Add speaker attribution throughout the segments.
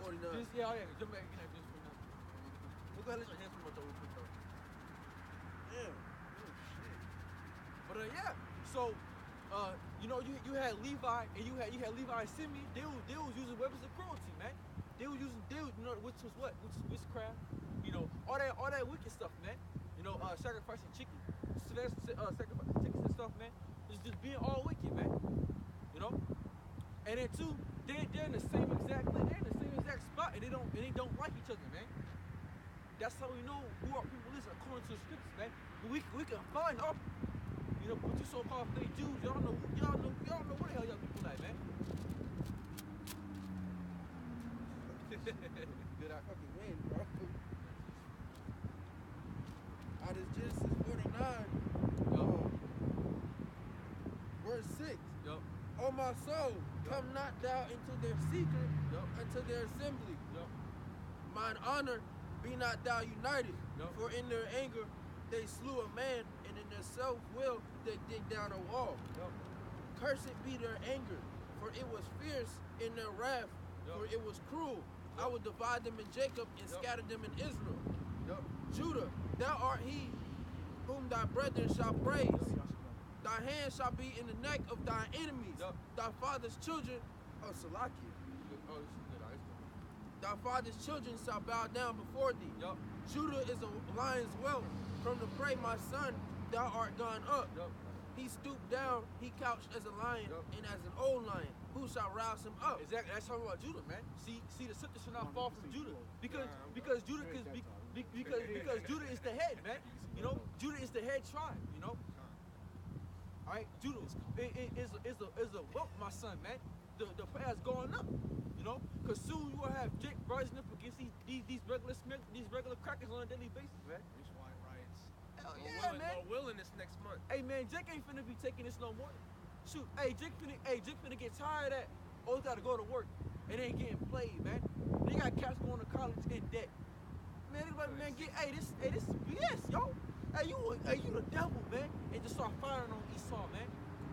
Speaker 1: 49.
Speaker 2: Just, yeah, jump back again. Just 49. We'll go ahead and let your hands from the real quick, though.
Speaker 1: Damn. Oh, shit.
Speaker 2: But yeah, so you know, you had Levi and you had Levi and Simeon. They was using weapons of cruelty, man. They was you know, which was what? Which was witchcraft. You know, all that wicked stuff, man. You know, sacrificing chicken, sacrificing chickens and stuff, man. Just being all wicked, man. You know. And then too, they're in the same exact spot, and they don't like each other, man. That's how we know who our people is according to the scriptures, man. But we can find our, you know, but you so-called fake Jews, y'all know where the hell y'all people at, man.
Speaker 1: Good, I fucking win, bro. Out of Genesis 49, verse 6.
Speaker 2: Yup.
Speaker 1: O my soul, come not thou into their secret, unto their assembly. Mine honor, be not thou united. For in their anger they slew a man, and in their self-will they dig down a wall. Cursed be their anger, for it was fierce in their wrath, for it was cruel. I will divide them in Jacob and scatter them in Israel. Judah, thou art he whom thy brethren shall praise. Thy hand shall be in the neck of thy enemies. Thy father's children, Salakia. Thy father's children shall bow down before thee. Judah is a lion's whelp. From the prey, my son, thou art gone up. He stooped down, he couched as a lion and as an old lion. Who shall rouse him up?
Speaker 2: Exactly. That's talking about Judah, man. See, the scepter should not fall from Judah because Judah because Judah is the head, man. You know, Judah is the head tribe. You know. All right, Judah is a whelp, my son, man. The prayer's going up. You know, because soon you will have Jake rising up against these regular crackers on a daily basis, man.
Speaker 3: Nationwide riots.
Speaker 2: Hell yeah, man.
Speaker 3: More willing this next month.
Speaker 2: Hey, man, Jake ain't finna be taking this no more. Shoot, Jake finna get tired of that. Oh, gotta go to work and ain't getting played, man. They got cats going to college in debt. Man, everybody, man, this is BS, yo. Hey, you the devil, man. And just start firing on Esau, man.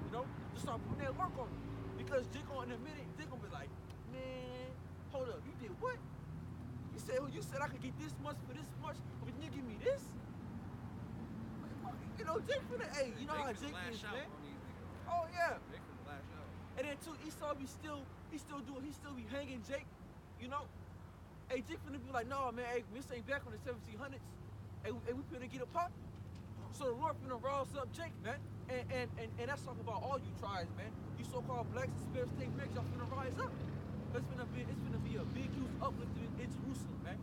Speaker 2: You know, just start putting that work on him. Because Jake in a minute, Jake gonna be like, man, hold up, you did what? You said I could get this much for this much, but you give me this? You know, Jake finna, hey, you know how Jake is, man. Oh yeah.
Speaker 3: Jake finna lash out.
Speaker 2: And then too, Esau he still be hanging Jake, you know. Hey, Jake finna be like, no, man, hey, this ain't back on the 1700s. Hey, we finna get a pop. So the Lord finna rouse up Jake, man. And that's talking about all you tribes, man. You so-called blacks and Spare State mix, y'all finna rise up. It's finna be a big, huge uplifting in Jerusalem, man.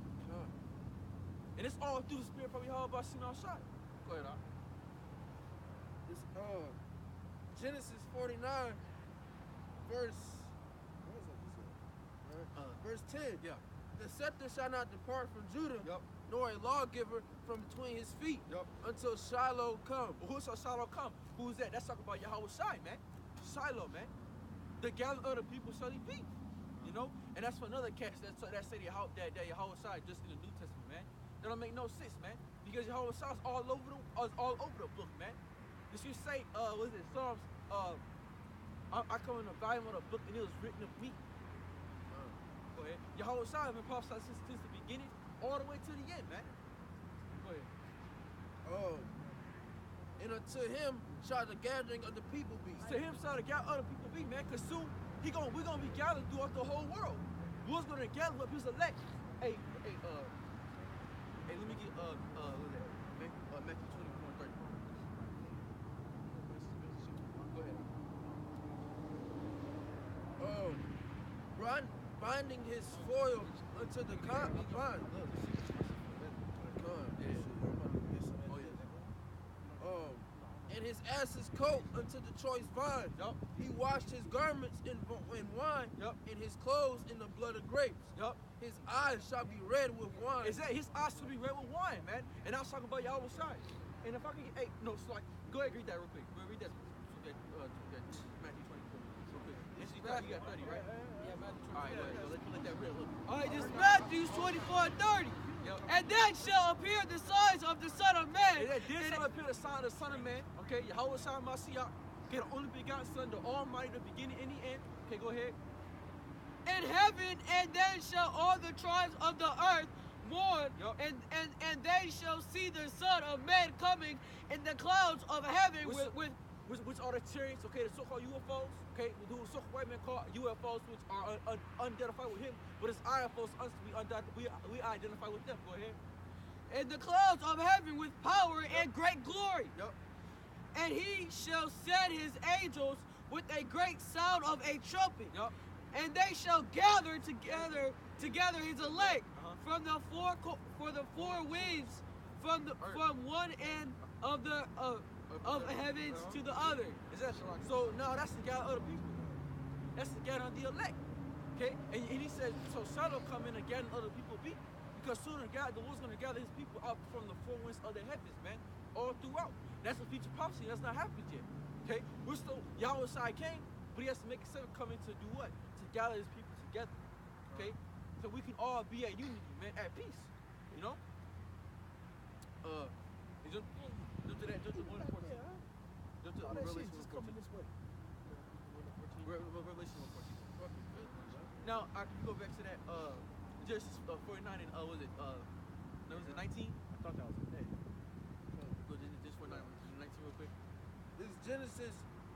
Speaker 2: And it's all through the spirit probably held by Sinai Shai. Go ahead, Al.
Speaker 1: This Genesis 49, verse. Verse 10.
Speaker 2: Yeah.
Speaker 1: The scepter shall not depart from Judah,
Speaker 2: Yup.
Speaker 1: nor a lawgiver from between his feet,
Speaker 2: Yup.
Speaker 1: until Shiloh come.
Speaker 2: But who shall Shiloh come? Who's that? That's talking about Yahweh Shai, man. Shiloh, man. The gathering of the people shall he be. You know? And that's for another catch that say that Yahweh Shai just in the New Testament, man. That don't make no sense, man. Because Yahweh Shai is all over the book, man. You should say, what is it, Psalms, I come in the volume of the book and it was written of me. Go ahead. Yahweh Shai has been prophesied since the beginning all the way to the end, man. Go ahead.
Speaker 1: And unto him shall the gathering of the people be.
Speaker 2: To him shall the gathering of the people be, man, because soon we're gonna be gathered throughout the whole world. Who's gonna gather up his elect? Hey, let me get what is that? Matthew 24:34.
Speaker 1: Go ahead. Binding his foil unto the concubine. And his ass's coat unto the choice vine.
Speaker 2: Yup.
Speaker 1: He washed his garments in wine.
Speaker 2: Yup.
Speaker 1: And his clothes in the blood of grapes.
Speaker 2: Yup.
Speaker 1: His eyes shall be red with wine.
Speaker 2: Is that his eyes should be red with wine, man? And I was talking about Yahweh Shai. And if I can get, so like, go ahead and read that real quick. Go ahead, read that Matthew 24 real quick. You got 30, right?
Speaker 3: Yeah, Matthew 24.
Speaker 2: All right, go ahead. Let that read.
Speaker 4: All right, this is Matthew 24:30.
Speaker 2: Yep.
Speaker 4: And then shall appear the signs of the Son of Man.
Speaker 2: And that did shall appear the sign of the Son of Man. Okay, Yahweh Shai Mashiach, okay, the only begotten Son, the Almighty, the beginning and the end. Okay, go ahead.
Speaker 4: in heaven, and then shall all the tribes of the earth mourn,
Speaker 2: Yup.
Speaker 4: and they shall see the Son of Man coming in the clouds of heaven
Speaker 2: Which are the chariots, okay, the so-called UFOs, okay, who so-called white men call UFOs, which are unidentified with him, but it's IFOs, we identify with them. Go ahead.
Speaker 4: in the clouds of heaven with power and great glory.
Speaker 2: Yup.
Speaker 4: And he shall set his angels with a great sound of a trumpet.
Speaker 2: Yup.
Speaker 4: And they shall gather together his elect
Speaker 2: Uh-huh.
Speaker 4: from the four winds, from one end of the of heavens to the other.
Speaker 2: Is that so? Now that's the guy of other people. That's the guy of the elect. Okay, and he says, so shall come in and gather other people be, because sooner the Lord's gonna gather his people up from the four winds of the heavens, man, all throughout. That's a future prophecy. That's not happened yet. Okay, we're still Yahweh Shai came, but he has to make a second coming to do what? To gather his people together. Okay, so we can all be at unity, man, at peace. You know. Jump to that. Jump to 1:14. Jump to Revelation 1:14. Revelation 1:14. Now I can go back to that. Genesis 49 and was it? No, was it 19? I thought that was it. Go to Genesis 49, 19 real quick.
Speaker 1: This is Genesis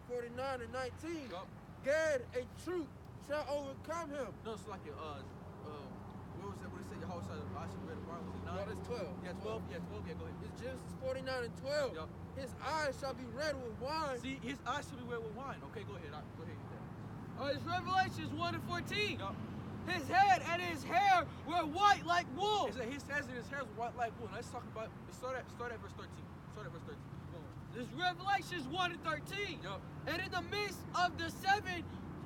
Speaker 1: 49 and 19.
Speaker 2: Yup.
Speaker 1: Gad, a troop shall overcome him.
Speaker 2: No, it's like what was that? What it said? Yahweh said, I should read the Bible. Was it 9?
Speaker 1: No, that's 12.
Speaker 2: Yeah, 12. Yeah, 12. Yeah, go ahead.
Speaker 1: It's Genesis 49 and 12.
Speaker 2: Yup.
Speaker 1: His eyes shall be red with wine.
Speaker 2: See, his eyes should be red with wine. Okay, go ahead. Go ahead.
Speaker 4: It's Revelations 1 and 14.
Speaker 2: Yup.
Speaker 4: His head and his hair were white like wool.
Speaker 2: It said his head and his hair was white like wool. Let's talk about. Start at verse 13. Start at verse 13. Go on.
Speaker 4: This Revelations 1 and 13.
Speaker 2: Yup.
Speaker 4: And in the midst of the seven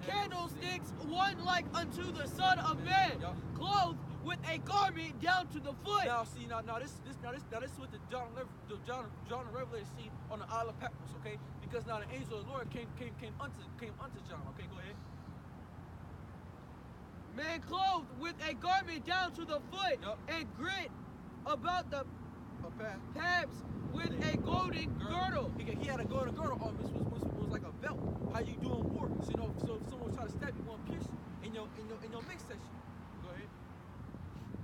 Speaker 4: candlesticks, one like unto the Son of Man,
Speaker 2: Yup.
Speaker 4: clothed with a garment down to the foot.
Speaker 2: Now see now this is what the John the Revelator see on the Isle of Patmos, okay? Because now the angel of the Lord came unto John. Okay, go ahead.
Speaker 4: Man clothed with a garment down to the foot,
Speaker 2: Yup.
Speaker 4: and girt about the
Speaker 2: A path.
Speaker 4: paps with a golden girdle.
Speaker 2: He had a golden girdle on, which was like a belt. How you do in war? So, you know, so if someone try to stab you, won't pierce you in your midsection. Go ahead.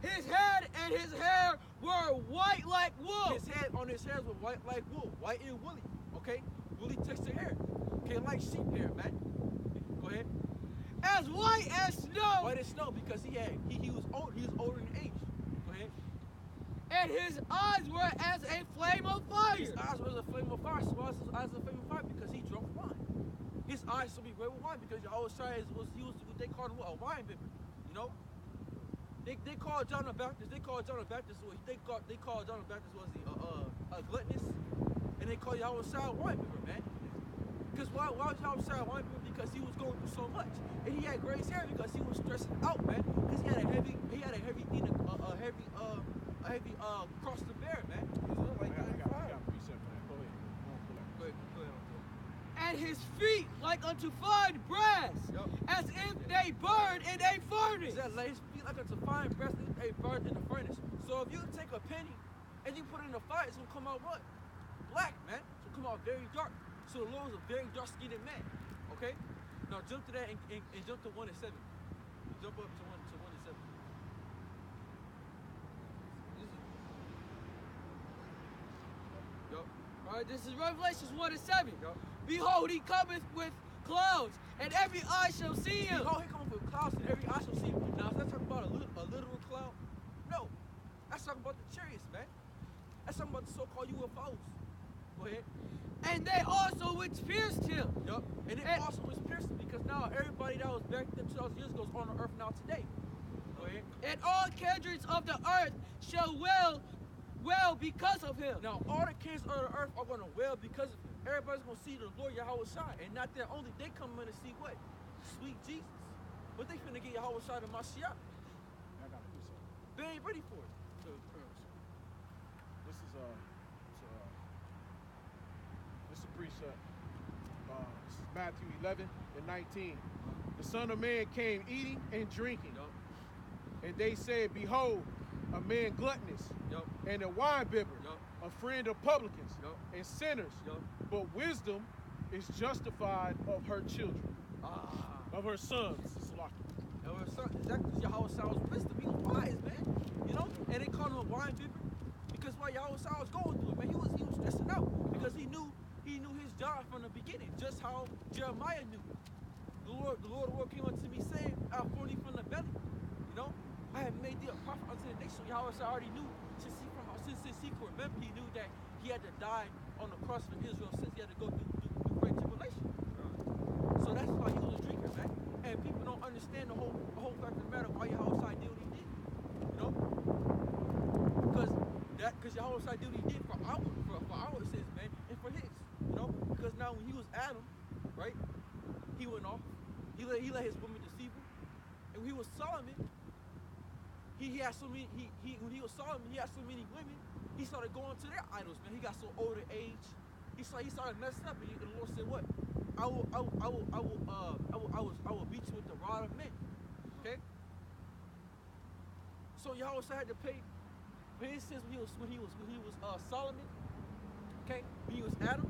Speaker 4: His head and his hair were white like wool.
Speaker 2: His hairs were white like wool, white and woolly. Okay, woolly texture hair. Okay, like sheep hair, man. Go ahead.
Speaker 4: As white as snow.
Speaker 2: White as snow because he was old. He was older in age. Go ahead.
Speaker 4: And his eyes were as a flame of fire.
Speaker 2: His eyes was a flame of fire. So why is his eyes a flame of fire? Because he drank wine. His eyes should be red with wine because Yahweh Shai was used. They called him what? A wine bibber. You know. They called John the Baptist. They called John the Baptist. They called John the Baptist was a gluttonous, and they called Yahweh Shai a wine bibber, man. Because why was Yahweh Shai a wine bibber? Because he was going through so much, and he had gray hair because he was stressed out, man. Because he had a heavy thing, a heavy cross to bear, man.
Speaker 3: I got a precept for that. Go ahead.
Speaker 2: Go ahead.
Speaker 4: And his feet like unto fine brass,
Speaker 2: Yup.
Speaker 4: as if they burned in a furnace.
Speaker 2: That like his feet like a fine breast they burned in the furnace. So if you take a penny and you put it in the fire, it's gonna come out what? Black, man. It's gonna come out very dark. So the Lord was a very dark-skinned man. Okay? Now jump to that and jump to 1 and 7. Jump up to 1 and 7. Yup.
Speaker 4: All right, this is Revelations 1 and 7.
Speaker 2: Yup.
Speaker 4: Behold, he cometh with clouds, and every eye shall see him.
Speaker 2: Behold, he coming with clouds and every eye shall see him. Now, is that talking about a literal cloud? No. That's talking about the chariots, man. That's talking about the so-called UFOs. Go ahead.
Speaker 4: And they also which pierced him.
Speaker 2: Yup. And it also was piercing because now everybody that was back then 2,000 years ago is on the earth now today. Go ahead.
Speaker 4: And all kindreds of the earth shall wail because of him.
Speaker 2: Now all the kids of the earth are gonna wail because of him. Everybody's gonna see the Lord Yahweh Shai. And not that only, they come in to see what? Sweet Jesus. But they finna get Yahweh Shai to Mashiach.
Speaker 3: I got a precept.
Speaker 2: They ain't ready for it.
Speaker 3: This is a precept. This is Matthew 11 and 19. The Son of Man came eating and drinking,
Speaker 2: Yup.
Speaker 3: and they said, "Behold, a man gluttonous
Speaker 2: Yup.
Speaker 3: and a wine bibber,
Speaker 2: Yup.
Speaker 3: a friend of publicans
Speaker 2: Yup.
Speaker 3: and sinners.
Speaker 2: Yup.
Speaker 3: But wisdom is justified of her children,
Speaker 2: Ah.
Speaker 3: of her sons." Salaki.
Speaker 2: Exactly, because Yahweh Shai was wisdom. He was wise, man. You know? And they called him a wine bibber because while Yahweh Shai was going through it, man, he was stressing out because he knew his job from the beginning, just how Jeremiah knew. The Lord came unto me saying, I formed thee from the belly. You know? I have made thee a prophet unto the nation. Yahweh Shai already knew since he could remember, he knew that he had to die on the cross for Israel since he had to go through great tribulation. So that's why he was a drinker, man. And people don't understand the whole fact of the matter why Yahweh Shai did what he did. You know? Because Yahweh Shai did what he did for our sins, man, and for his. You know? Because now when he was Adam, right? He went off. He let his woman deceive him. And when he was Solomon, he had so many when he was Solomon, he had so many women, he started going to their idols, man. He got so old in age. He started messing up, and the Lord said, what? I will beat you with the rod of men. Okay? So Yahweh had to pay for his sins when he was Solomon. Okay? When he was Adam.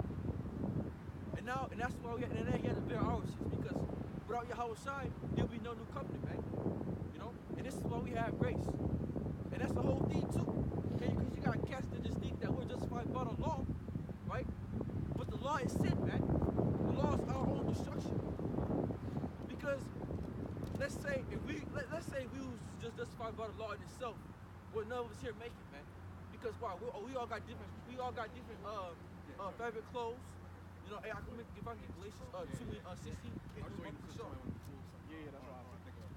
Speaker 2: And that's why he had to bear our sins, because without Yahweh Shai, there'll be no new covenant, man. You know? And this is why we have grace. And that's the whole thing too. Okay? Because you got cats that just think that we're justified by the law, right? But the law is sin, man. The law is our own destruction. Because let's say we was just justified by the law in itself, well, none of us here make it, man. Because why? We all got different favorite clothes. You know, hey, if I can get Galatians 2:16.
Speaker 3: Yeah, that's what I was thinking of.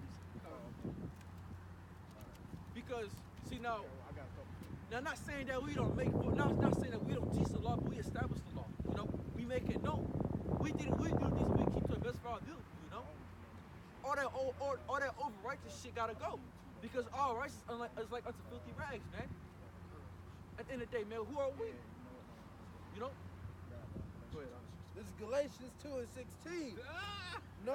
Speaker 2: Because see now,
Speaker 3: I got a couple.
Speaker 2: now not saying that we don't not saying that we don't teach the law, but we establish the law. You know, we make it known. We do this, we keep to the best of our ability. You know, all that over righteous shit gotta go, because all righteous is like unto filthy rags, man. At the end of the day, man, who are we? You know. Go ahead.
Speaker 1: This is Galatians 2:16.
Speaker 3: Hey,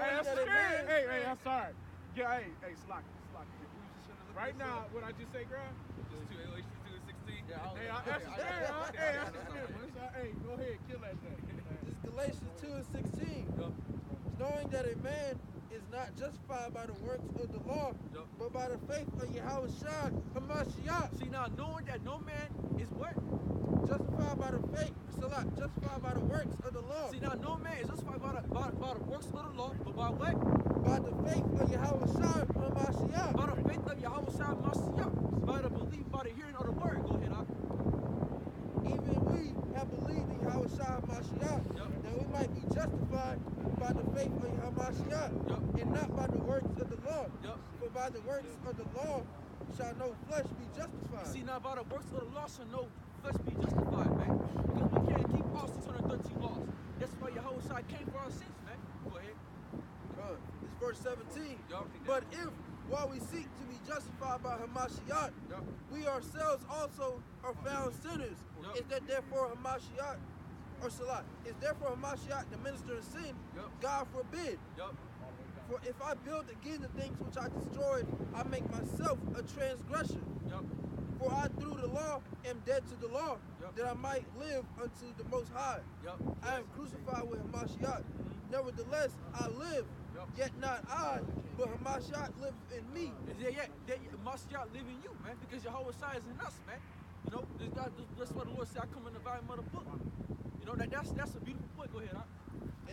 Speaker 3: I'm sorry. Yeah, hey, Slocky. Right now, what I just say, girl?
Speaker 2: Galatians 2:16. Yeah,
Speaker 3: Hey, go ahead, kill that thing.
Speaker 1: This is Galatians 2:16. Knowing that a man is not justified by the works of the law, but by the faith of Yahweh Shai HaMashiach.
Speaker 2: See now, knowing that no man is what?
Speaker 1: Justified by the faith, justified by the works of the law.
Speaker 2: See now, no man is justified by the works of the law, but by what?
Speaker 1: By the faith of Yahweh Shai HaMashiach.
Speaker 2: By the faith of Yahweh Shai HaMashiach. By the belief, by the hearing of the word. Go ahead,
Speaker 1: Even we have believed in Yahweh Shai HaMashiach, that we might be justified by the faith of HaMashiach, and not by the works of the law. For by the works of the law shall no flesh be justified.
Speaker 2: See now, by the works of the law shall no flesh be justified, man. Because we can't keep all 613 laws. That's why Yahweh Shai came for our sins, man. Go ahead.
Speaker 1: It's verse 17. But if, while we seek to be justified by Hamashiach, we ourselves also are found sinners, is that therefore Hamashiach, or Salah, is therefore Hamashiach the minister of sin? God forbid. For if I build again the things which I destroyed, I make myself a transgressor. For I through the law am dead to the law, that I might live unto the Most High. I am crucified with Hamashiach. Nevertheless, I live, yet not I, but Hamashiach lives in me.
Speaker 2: Hamashiach live in you, man, because Yahweh Shai is in us, man. You know, that's what the Lord said, I come in the volume of the book. You know, that's a beautiful point. Go ahead,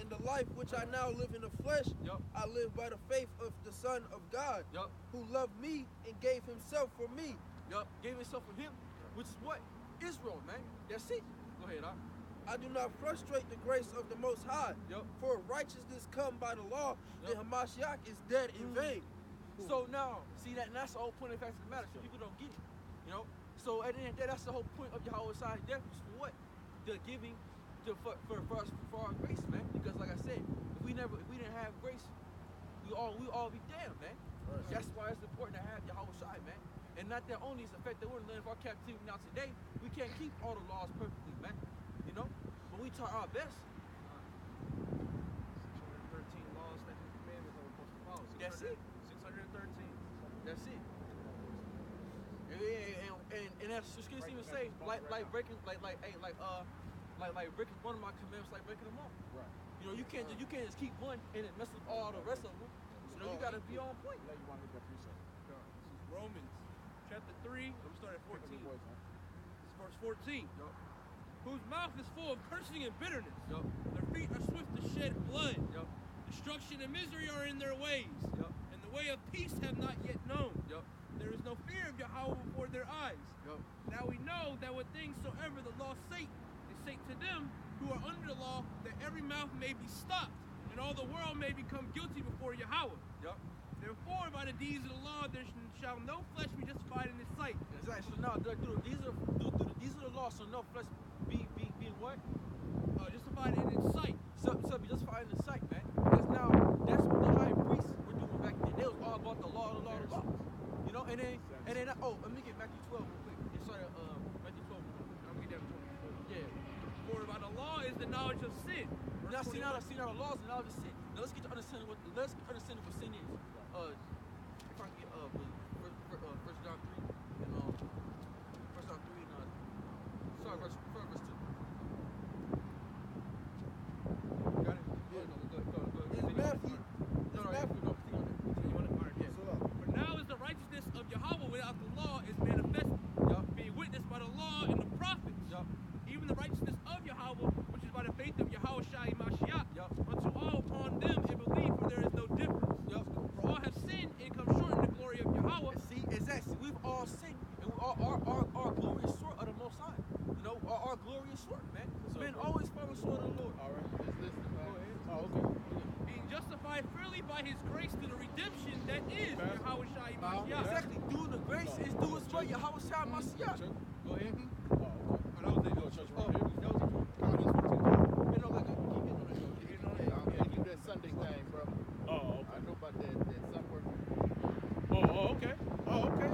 Speaker 1: And the life which I now live in the flesh, I live by the faith of the Son of God, who loved me and gave himself for me.
Speaker 2: Gave himself for him, which is what? Israel, man. That's it. Go ahead,
Speaker 1: I do not frustrate the grace of the Most High. For if righteousness come by the law, then Hamashiach is dead in vain.
Speaker 2: So now, see that, and that's the whole point of the fact of the matter. So people don't get it, you know. So at the end of the day, that's the whole point of Yahweh Shai's death is for what? The giving, for our grace, man. Because like I said, if we didn't have grace, we all be damned, man. That's why it's important to have Yahweh Shai, man. And not that only is the fact that we're in the land of our captivity now today, we can't keep all the laws perfectly, man. You know? But we try our best.
Speaker 5: 613 laws, statutes, commandments that we're supposed to follow.
Speaker 2: That's it.
Speaker 5: 613.
Speaker 2: That's it. And that's just even say, like breaking breaking one of my commandments, like breaking them all.
Speaker 3: Right.
Speaker 2: You know, you can't just keep one and then mess with all the rest of them. So You know, you gotta be on point.
Speaker 3: Let you want to hit that precept.
Speaker 5: This is Romans chapter 3. Let me start at 14.
Speaker 3: Pick up your voice, huh?
Speaker 5: This is verse 14.
Speaker 2: Yup.
Speaker 5: Whose mouth is full of cursing and bitterness.
Speaker 2: Yup.
Speaker 5: Their feet are swift to shed blood.
Speaker 2: Yup.
Speaker 5: Destruction and misery are in their ways.
Speaker 2: Yup.
Speaker 5: And the way of peace have not yet known.
Speaker 2: Yup.
Speaker 5: There is no fear of Yahweh before their eyes.
Speaker 2: Yup.
Speaker 5: Now we know that what things soever the law sate, it sate to them who are under the law, that every mouth may be stopped, and all the world may become guilty before Yahweh.
Speaker 2: Yup.
Speaker 5: Therefore, by the deeds of the law, there shall no flesh be justified in his sight.
Speaker 2: Exactly. So now, these are the laws. So no flesh be what?
Speaker 5: Justified in his sight.
Speaker 2: So be justified in the sight, man. Because now that's what the high priests were doing back then. They was all about the law. You know, and then let me get Matthew 12 real quick. It's sorry, Matthew 12.
Speaker 5: I'm gonna get down to 24.
Speaker 2: Yeah.
Speaker 5: For by the law is the knowledge of sin.
Speaker 2: Now
Speaker 5: Verse
Speaker 2: see
Speaker 5: 21.
Speaker 2: now the laws and all this sin. Now let's get to understanding what sin is. If I can get First John 3 and First John 3 and sorry, verse 2. Got it?
Speaker 1: Yeah.
Speaker 2: No, go ahead.
Speaker 1: It's Matthew.
Speaker 2: No,
Speaker 1: Matthew.
Speaker 2: no, continue on it.
Speaker 5: Alright, yeah.
Speaker 1: So,
Speaker 5: For now is the righteousness of Yahweh without the law is manifested,
Speaker 2: Yup.
Speaker 5: being witnessed by the law and the prophets.
Speaker 2: Yup.
Speaker 5: Even the righteousness of Yahweh, which is by the faith of Yahweh Shai Mashiach,
Speaker 2: Yup.
Speaker 5: unto all upon them and believe, for there is no difference.
Speaker 2: Yup.
Speaker 5: For all have sinned and come short in the glory of Yahweh.
Speaker 2: See, exactly. We've all sinned, and we our glory is short of the Most High. You know, our glory is short, man. Men always falling short of the Lord.
Speaker 3: All right.
Speaker 1: let's listen, man.
Speaker 2: Go ahead.
Speaker 3: Oh, okay.
Speaker 5: Being justified freely by his grace through the redemption that is
Speaker 3: Pastor.
Speaker 5: Yahweh Shai
Speaker 1: Now,
Speaker 5: Mashiach.
Speaker 2: Exactly. Doing the grace is doing what Yahweh Shai Mashiach.
Speaker 3: Church?
Speaker 2: Go ahead.
Speaker 3: Oh, okay.
Speaker 5: Oh, that was it.
Speaker 3: Go church
Speaker 2: Oh,
Speaker 3: right here.
Speaker 2: that was it.
Speaker 1: Proverbs 14.
Speaker 2: Man, no, like, keep getting on that.
Speaker 1: Keep it on there. I'm gonna give that Sunday thing, bro.
Speaker 3: Oh,
Speaker 1: I know about that sun work.
Speaker 3: oh, okay. Oh, okay.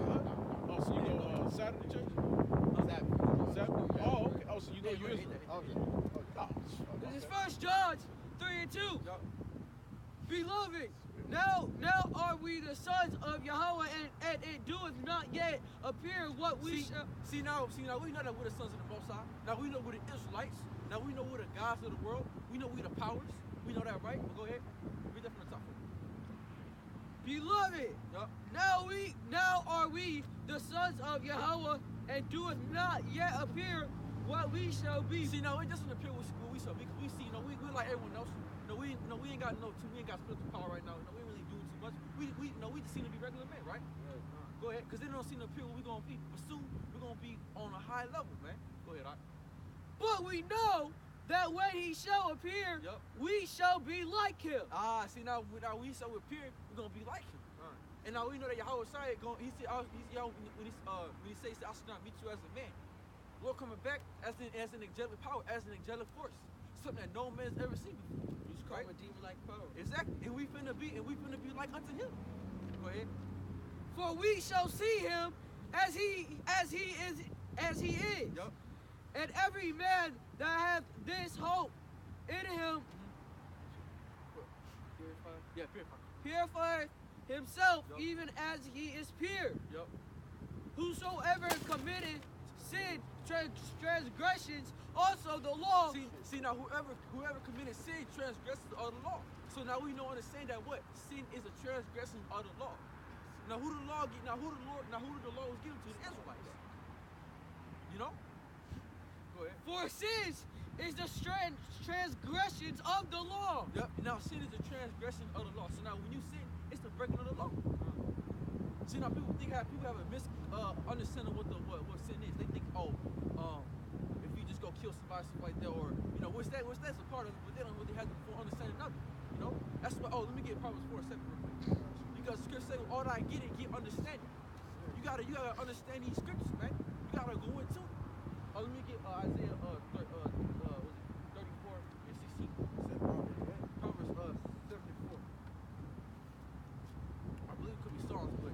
Speaker 3: Oh, so you go Saturday church? Saturday? Oh, okay. Oh, so you go
Speaker 2: Yeah,
Speaker 3: yours?
Speaker 1: Oh, yeah.
Speaker 4: This is First John 3 and 2.
Speaker 2: Yup.
Speaker 4: Beloved, now are we the sons of Yahweh, and it doeth not yet appear what we shall.
Speaker 2: See now we know that we're the sons of the Most High. Now we know we're the Israelites. Now we know we're the gods of the world. We know we're the powers. We know that, right? Well, go ahead. Read that from the top.
Speaker 4: Beloved,
Speaker 2: Yup.
Speaker 4: now are we the sons of Yahweh, and doeth not yet appear what we shall be.
Speaker 2: See now it doesn't appear what we saw. We see, we're like everyone else. We ain't got spiritual power right now. We ain't really doing too much. We just seem to be regular men, right? Go ahead, because they don't seem to appear what we're gonna be. But soon we're gonna be on a high level, man. Go ahead, all right?
Speaker 4: But we know that when he shall appear,
Speaker 2: Yup.
Speaker 4: we shall be like him.
Speaker 2: See now we shall appear, we're gonna be like him. And now we know that Yahweh Shai when he says I should not meet you as a man. Lord coming back as an angelic power, as an angelic force. Something that no man's ever seen before.
Speaker 4: He's called a demon-like power.
Speaker 2: Exactly. And we finna be like unto him. Go ahead.
Speaker 4: For we shall see him as he is.
Speaker 2: Yup.
Speaker 4: And every man that hath this hope in him
Speaker 2: Yeah, purify.
Speaker 4: purifieth himself,
Speaker 2: Yup.
Speaker 4: even as he is pure.
Speaker 2: Yup.
Speaker 4: Whosoever committed sin, transgressions, also the law.
Speaker 2: See now whoever committed sin transgresses of the law. So now we know understand that what? Sin is a transgression of the law. Now who the law was given to? The Israelites. You know? Go ahead.
Speaker 4: For sins is the transgressions of the law.
Speaker 2: Yep. Now sin is a transgression of the law. So now when you sin, it's the breaking of the law. See now people have a understanding what sin is. They think, if you just go kill somebody, stuff like that, or which that's a part of it, but they don't really have the full understanding of it. You know? That's why let me get Proverbs 4 a second real quick. Because scripture say all that I get understanding. You gotta understand these scriptures, man. You gotta go into it. Let me get Isaiah 34 and 16. Proverbs 74. I believe it could be Psalms, but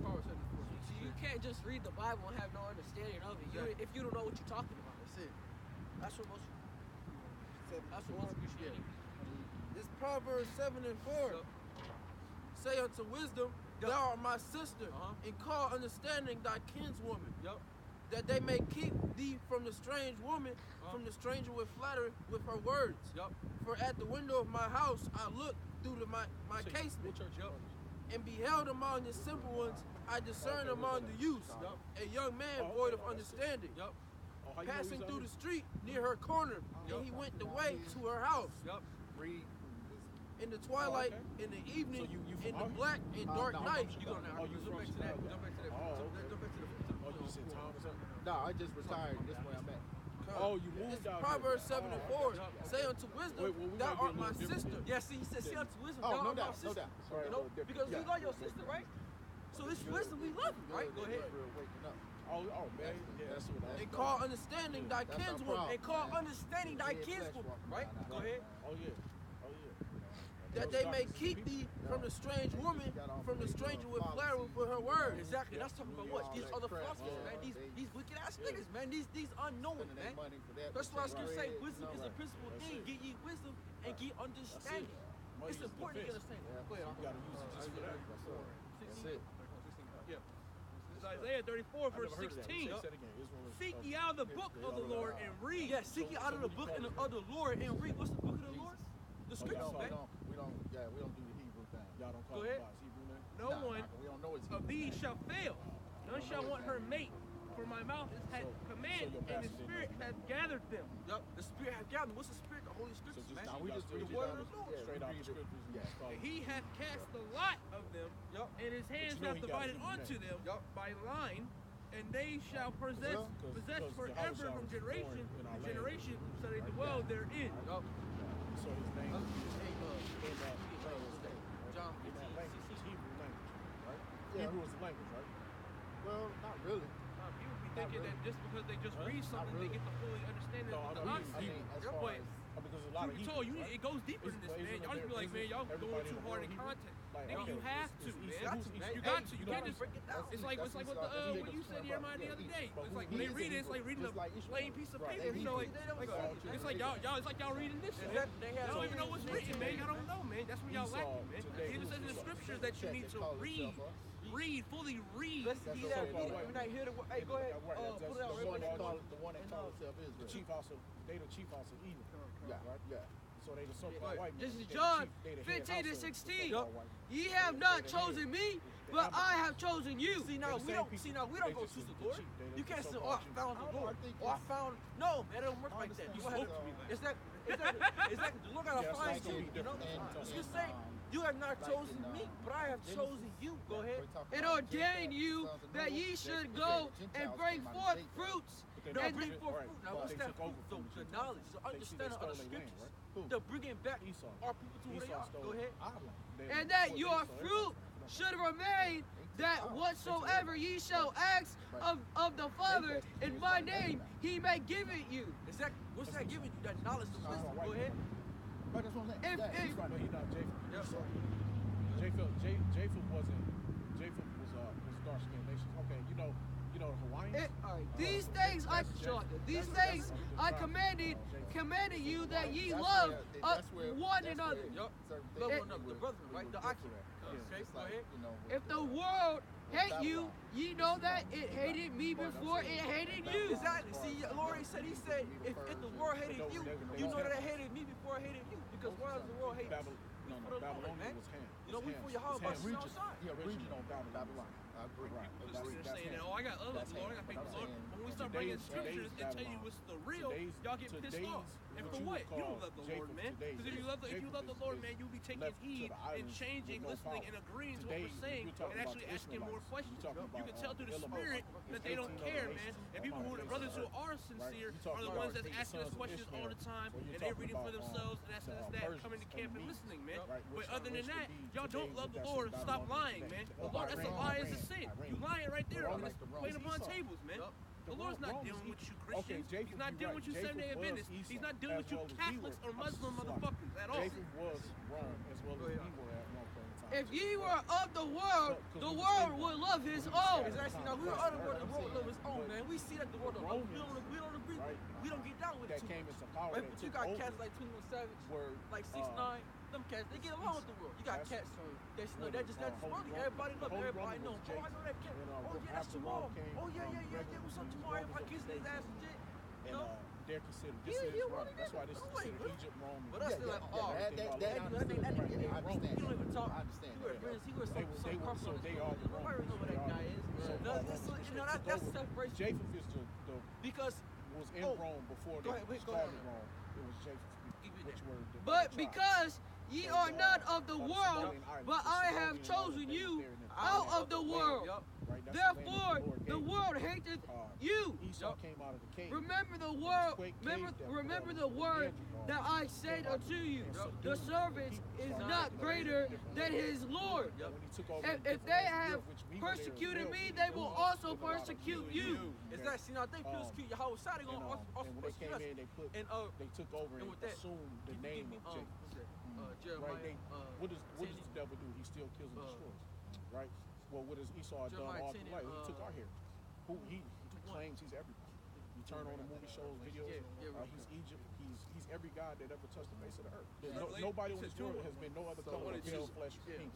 Speaker 2: Proverbs 74.
Speaker 4: You can't just read the Bible and have no understanding of it.
Speaker 2: Exactly.
Speaker 4: If you don't know what you're talking about.
Speaker 1: That's it.
Speaker 4: That's what most people should do.
Speaker 1: It's Proverbs 7 and 4.
Speaker 2: Yup.
Speaker 1: Say unto wisdom,
Speaker 2: Yup.
Speaker 1: thou art my sister,
Speaker 2: Uh-huh.
Speaker 1: and call understanding thy kinswoman.
Speaker 2: Yup.
Speaker 1: That they may keep thee from the strange woman, from the stranger with flattery with her words.
Speaker 2: Yup.
Speaker 1: For at the window of my house I looked through my
Speaker 2: What
Speaker 1: casement,
Speaker 2: church? Yup.
Speaker 1: and beheld among the simple ones, I discerned among the youths a young man void of understanding,
Speaker 2: Yup.
Speaker 3: Oh, how you know
Speaker 1: passing
Speaker 3: he's
Speaker 1: through
Speaker 3: out
Speaker 1: the street near her corner, and he went the way to her house.
Speaker 2: Yup.
Speaker 6: Read.
Speaker 1: In the twilight,
Speaker 3: okay.
Speaker 1: in the evening,
Speaker 3: So you
Speaker 1: in
Speaker 3: from
Speaker 1: the
Speaker 3: out
Speaker 1: black and dark
Speaker 6: no,
Speaker 1: night.
Speaker 2: You go now.
Speaker 3: Oh, you
Speaker 2: Jump
Speaker 3: from
Speaker 2: back to that.
Speaker 3: Chicago.
Speaker 2: Jump back to that.
Speaker 3: Oh, okay.
Speaker 2: Jump back to the.
Speaker 3: Oh, you said Tom or something?
Speaker 6: No, I just retired. This way I'm at.
Speaker 3: Oh, you moved
Speaker 1: It's
Speaker 3: out
Speaker 1: Proverbs
Speaker 3: here.
Speaker 1: 7 and
Speaker 3: Oh,
Speaker 1: 4.
Speaker 3: okay.
Speaker 1: Say unto wisdom,
Speaker 3: Wait, well, we
Speaker 1: thou
Speaker 3: might be a
Speaker 1: art my
Speaker 3: little different
Speaker 1: sister.
Speaker 2: Yeah, see, he said, see unto wisdom.
Speaker 6: Oh,
Speaker 2: thou
Speaker 6: no
Speaker 2: art my
Speaker 6: doubt, no
Speaker 2: sister.
Speaker 6: doubt.
Speaker 3: Sorry,
Speaker 2: You know,
Speaker 3: a little different.
Speaker 2: because you
Speaker 3: Yeah.
Speaker 2: love your sister, right? So it's wisdom we love you, right? Go ahead.
Speaker 6: Real waking up.
Speaker 3: Oh, man. Yeah, that's what I
Speaker 1: And call understanding thy
Speaker 6: That's our
Speaker 1: kinswoman.
Speaker 6: problem.
Speaker 2: And call
Speaker 6: Man.
Speaker 2: understanding thy
Speaker 6: Yeah,
Speaker 2: kinswoman,
Speaker 6: flesh walking
Speaker 2: right?
Speaker 6: around
Speaker 2: Go
Speaker 6: our
Speaker 2: ahead.
Speaker 3: Oh, yeah. Oh, yeah.
Speaker 1: That they may keep thee from the strange woman, from the stranger with flattery for her words.
Speaker 2: Exactly. That's talking about what? These other
Speaker 6: Crap,
Speaker 2: philosophers,
Speaker 6: yeah.
Speaker 2: man. These wicked ass niggas, man. These unknowing,
Speaker 6: Spending their
Speaker 2: man.
Speaker 6: money for that.
Speaker 2: That's why I was gonna say
Speaker 6: Right.
Speaker 2: wisdom is a
Speaker 6: Right.
Speaker 2: principal
Speaker 3: That's
Speaker 2: thing.
Speaker 3: it.
Speaker 2: Get ye wisdom and get understanding.
Speaker 3: Money
Speaker 2: It's
Speaker 3: is
Speaker 2: important to get
Speaker 3: defense.
Speaker 2: understanding. Go
Speaker 6: Yeah.
Speaker 2: ahead.
Speaker 3: You gotta use it just for that.
Speaker 6: That's it.
Speaker 5: This is Isaiah 34,
Speaker 3: I
Speaker 5: verse
Speaker 3: never heard of that.
Speaker 5: 16.
Speaker 3: Say that again. Israel is-
Speaker 5: Seek ye out the book of the Lord and read.
Speaker 2: Yeah, seek ye out of the book and of the Lord and read. What's the book of the Lord? The
Speaker 6: We
Speaker 2: scriptures,
Speaker 6: don't,
Speaker 2: man.
Speaker 6: we don't do the Hebrew thing.
Speaker 3: Y'all don't
Speaker 2: Go
Speaker 3: call
Speaker 2: ahead.
Speaker 3: it Hebrew name?
Speaker 5: No
Speaker 6: Nah,
Speaker 5: one
Speaker 6: we don't know it's
Speaker 5: of
Speaker 6: Hebrew
Speaker 5: these
Speaker 6: name.
Speaker 5: shall fail. None shall want her mate. For my mouth has command,
Speaker 3: your
Speaker 5: and the
Speaker 3: pastor didn't
Speaker 5: Spirit
Speaker 3: know.
Speaker 5: hath gathered them.
Speaker 2: Yup. The Spirit have gathered. What's the Spirit? The Holy Scriptures,
Speaker 3: just
Speaker 2: man.
Speaker 3: now
Speaker 6: we
Speaker 3: You
Speaker 6: just
Speaker 3: got
Speaker 6: read
Speaker 3: straight
Speaker 6: it
Speaker 2: word
Speaker 6: out
Speaker 2: of the Lord.
Speaker 3: Straight out
Speaker 6: read
Speaker 3: the
Speaker 6: it.
Speaker 3: scriptures.
Speaker 6: Yeah.
Speaker 3: It's called-
Speaker 5: He hath cast the lot of them,
Speaker 2: Yup.
Speaker 5: and his hands
Speaker 3: you know
Speaker 5: hath
Speaker 3: he got
Speaker 5: divided
Speaker 3: a Hebrew
Speaker 5: unto
Speaker 3: name.
Speaker 5: them
Speaker 2: Yup.
Speaker 5: by line, and they shall possess
Speaker 6: Well,
Speaker 5: possess
Speaker 3: 'cause
Speaker 5: forever
Speaker 3: Jehoshaphat
Speaker 5: from
Speaker 3: was
Speaker 5: generation
Speaker 3: born in our
Speaker 5: to
Speaker 3: land.
Speaker 5: generation, so they dwell therein.
Speaker 2: Yup.
Speaker 3: So his name
Speaker 2: Hey,
Speaker 3: in that
Speaker 2: John
Speaker 3: in that
Speaker 2: 15,
Speaker 3: language is Hebrew language, right?
Speaker 6: Yeah.
Speaker 3: Hebrew is the language, right?
Speaker 6: Well, not really.
Speaker 5: People be thinking that just because they just read something,
Speaker 6: really.
Speaker 5: they get to fully understand it.
Speaker 3: No,
Speaker 5: with
Speaker 3: I
Speaker 5: the
Speaker 3: mean,
Speaker 5: concept.
Speaker 6: I mean, as
Speaker 5: Yep.
Speaker 6: far
Speaker 5: But
Speaker 6: as
Speaker 3: Because there's a lot of
Speaker 5: truth be
Speaker 3: Hebrews,
Speaker 5: told,
Speaker 3: right?
Speaker 5: it goes deeper than this, man. Y'all just be like, man, y'all going
Speaker 3: everybody
Speaker 5: too
Speaker 3: in the
Speaker 5: hard in
Speaker 3: world
Speaker 5: context.
Speaker 3: Like,
Speaker 5: Nigga,
Speaker 3: okay,
Speaker 5: you have to,
Speaker 3: it's
Speaker 5: man.
Speaker 3: East-
Speaker 2: Got
Speaker 3: who's
Speaker 2: to,
Speaker 3: East-
Speaker 2: man.
Speaker 5: You got to.
Speaker 2: Hey,
Speaker 5: You
Speaker 2: gotta
Speaker 5: can't just.
Speaker 2: break it down.
Speaker 5: It's like
Speaker 6: That's
Speaker 5: what
Speaker 6: Esau. That's
Speaker 5: when you said Jeremiah the other day.
Speaker 3: But
Speaker 5: It's like
Speaker 3: who-
Speaker 5: when they
Speaker 3: he's
Speaker 5: read it, it's
Speaker 3: Hebrew.
Speaker 5: like reading a
Speaker 6: Just like Ishmael.
Speaker 5: plain piece of
Speaker 6: Right.
Speaker 5: paper. You know, like,
Speaker 6: They
Speaker 5: like
Speaker 2: don't-
Speaker 5: it's like y'all, it's like y'all reading this.
Speaker 2: Is
Speaker 5: Man.
Speaker 2: that- they have
Speaker 5: Y'all don't even know what's
Speaker 2: something
Speaker 5: written, man.
Speaker 2: today.
Speaker 5: Y'all don't know, man. That's when y'all
Speaker 3: Esau
Speaker 5: lacking, man.
Speaker 3: today
Speaker 5: Jesus
Speaker 3: was
Speaker 5: says in the
Speaker 3: Esau.
Speaker 5: scriptures that you
Speaker 6: Check,
Speaker 5: need
Speaker 6: they
Speaker 5: to
Speaker 6: call
Speaker 5: read,
Speaker 6: themselves,
Speaker 5: fully read.
Speaker 2: Let's
Speaker 6: That's
Speaker 2: be
Speaker 6: the
Speaker 2: that.
Speaker 6: so-called
Speaker 2: We're not here to. Hey, go ahead.
Speaker 3: Right, that's
Speaker 2: Put it out.
Speaker 3: the
Speaker 6: the one that
Speaker 3: Lord.
Speaker 6: call himself
Speaker 3: The
Speaker 6: Israel.
Speaker 3: chief also, they the chief also Edom.
Speaker 6: Yeah,
Speaker 3: Right?
Speaker 6: yeah.
Speaker 3: So they the so-called
Speaker 2: Right.
Speaker 3: white man.
Speaker 4: This is
Speaker 3: They the
Speaker 4: John
Speaker 3: chief- they the head
Speaker 4: 15 to
Speaker 3: household,
Speaker 4: 16.
Speaker 3: so-called white man.
Speaker 4: Ye have not chosen me, but I have chosen you.
Speaker 2: See now
Speaker 3: They're the
Speaker 2: we
Speaker 3: same
Speaker 2: don't
Speaker 3: people.
Speaker 2: see now we
Speaker 3: They
Speaker 2: don't go
Speaker 3: just
Speaker 2: choose
Speaker 3: the
Speaker 2: the Lord.
Speaker 3: chief. They
Speaker 2: You
Speaker 3: the
Speaker 2: can't say,
Speaker 3: so-called
Speaker 2: "Oh, I
Speaker 3: chief.
Speaker 2: found the
Speaker 6: I
Speaker 2: Lord,"
Speaker 6: think
Speaker 2: or "I
Speaker 6: it's-
Speaker 2: found." No, man, it don't work like that.
Speaker 6: understand.
Speaker 2: You
Speaker 6: You're
Speaker 2: have
Speaker 6: supposed to be,
Speaker 2: to.
Speaker 6: man.
Speaker 2: It's that the Lord gotta
Speaker 3: Yeah, it's
Speaker 2: find
Speaker 3: like gonna
Speaker 2: you.
Speaker 3: be
Speaker 2: You know,
Speaker 3: different.
Speaker 2: it's just saying, "You have not chosen me, but I have chosen you." Go ahead.
Speaker 4: And ordain you that ye should go and bring forth fruits.
Speaker 2: No,
Speaker 4: And
Speaker 2: bring
Speaker 4: the-
Speaker 2: forth
Speaker 3: right.
Speaker 2: fruit. Now,
Speaker 3: But
Speaker 2: what's
Speaker 3: they
Speaker 2: that
Speaker 3: took
Speaker 2: fruit?
Speaker 3: over from
Speaker 2: The
Speaker 3: the
Speaker 2: knowledge, the
Speaker 3: They
Speaker 2: understanding
Speaker 3: stole
Speaker 2: of the
Speaker 3: their land,
Speaker 2: scriptures.
Speaker 3: right? Who?
Speaker 2: The bringing back
Speaker 3: Esau.
Speaker 2: our people to where they
Speaker 3: Esau
Speaker 2: are.
Speaker 3: stole
Speaker 2: Go ahead.
Speaker 3: our land. They-
Speaker 4: And that
Speaker 3: what
Speaker 4: your
Speaker 3: Esau-
Speaker 4: fruit should remain, that whatsoever ye shall ask of the Father in my name, he may give it you.
Speaker 2: Is that what's that giving you? That knowledge, the wisdom. Go ahead.
Speaker 6: But that's what I'm saying.
Speaker 4: If-
Speaker 6: Yeah,
Speaker 4: if-
Speaker 6: he's right.
Speaker 3: No, he's not Japheth.
Speaker 2: Yep.
Speaker 3: Japheth was dark skinned nations. Okay, you know the Hawaiians.
Speaker 4: All right. These things I these things I commanded you that ye love one another.
Speaker 2: Yup.
Speaker 6: Certain
Speaker 2: Love
Speaker 6: things
Speaker 2: one another,
Speaker 6: we
Speaker 2: the brethren,
Speaker 6: would
Speaker 2: right? The
Speaker 6: get to
Speaker 2: Aki.
Speaker 6: that.
Speaker 2: Okay,
Speaker 6: It's
Speaker 2: go
Speaker 6: like,
Speaker 2: ahead.
Speaker 6: you know,
Speaker 4: If the world hate you, ye know that it hated me before it hated you.
Speaker 2: Exactly. See, Lord said, he said, if the world hated you, you know that it hated me before it hated you. Because why does the world hate us? We for the Lord,
Speaker 3: Babylonian
Speaker 2: man.
Speaker 3: was Ham.
Speaker 2: You know, we for Yahweh,
Speaker 3: Ham.
Speaker 2: but it's outside.
Speaker 6: Yeah, regional
Speaker 3: Babylon.
Speaker 6: I agree.
Speaker 3: Right.
Speaker 6: I
Speaker 5: Just
Speaker 6: agree.
Speaker 5: they're saying that, oh, I got other
Speaker 6: That's
Speaker 5: Lord, I
Speaker 6: him.
Speaker 5: got faith
Speaker 6: But
Speaker 5: in the
Speaker 6: I'm
Speaker 5: Lord.
Speaker 6: saying
Speaker 5: When we start bringing
Speaker 3: today's
Speaker 5: scriptures and tell you
Speaker 3: Babylon.
Speaker 5: what's the real, y'all get pissed off. And for what? You don't love the Lord, man. Because if you love the Lord, man, you'll be taking heed and changing, listening, and agreeing to what we're saying, and actually asking more questions. You can tell through the spirit that they don't care, man. And people who, the brothers who are sincere, are the ones that's asking us questions all the time, and they're reading for themselves and asking us that, coming to camp and listening, man. But other than that, y'all don't love the Lord. Stop lying, man. The Lord, that's a lie, is a sin. You lying right there. I'm just playing upon tables, man. The Lord's not dealing with you Christians. He's not dealing with you Seventh-day Adventists. He's not dealing with you Catholics or Muslim motherfuckers at all.
Speaker 3: Japheth was Rome as well as we were at one point in time.
Speaker 4: If ye were of the world would love his own.
Speaker 2: Exactly. Now, we're out of the world of its own, man. We see that the world of we don't agree with it. We don't get down with it
Speaker 3: That
Speaker 2: too
Speaker 3: came
Speaker 2: much.
Speaker 3: into power.
Speaker 2: Right?
Speaker 3: that
Speaker 2: But you
Speaker 3: took
Speaker 2: got
Speaker 3: over
Speaker 2: cats like 21 Savage,
Speaker 3: were
Speaker 2: like 6ix9ine, them cats, they get along with the world. You got cats that's that just funny. Everybody love it. Everybody know. Oh, I know that cat. Oh yeah, that's Jamal. Oh yeah. What's up, Jamal? Everybody kissing his ass and shit.
Speaker 3: And they're considered. This is Rome. That's why this is considered Egypt, Rome.
Speaker 2: But us, they're like, oh,
Speaker 6: I understand.
Speaker 2: you don't even talk.
Speaker 6: I understand.
Speaker 2: He wear friends. He wears some comfort.
Speaker 3: So they are.
Speaker 2: Nobody know what that guy is. That's separation.
Speaker 3: Japheth is the
Speaker 2: because
Speaker 3: was in Rome before they started Rome. It was Japheth, which were the
Speaker 4: But because ye are not of the world, but I have chosen you out of the world. Therefore, the world hateth you.
Speaker 3: Esau came out of the cave.
Speaker 4: Remember the word. Remember the word that I said unto you. The servant is not greater than his Lord. If they have persecuted me, they will also persecute you.
Speaker 2: Is that see now they persecute Yahweh side, they gonna also persecute us.
Speaker 3: And they took over and assumed the name of Jacob.
Speaker 2: Jeremiah.
Speaker 3: What does the devil do? He still kills and destroys. Right? Well, what has Esau done all through life? He took our hair. He claims he's everybody. You turn on the movie shows, videos. He's Egypt. He's every god that ever touched the face of the earth. Nobody on this world has been no other color of pale flesh pink.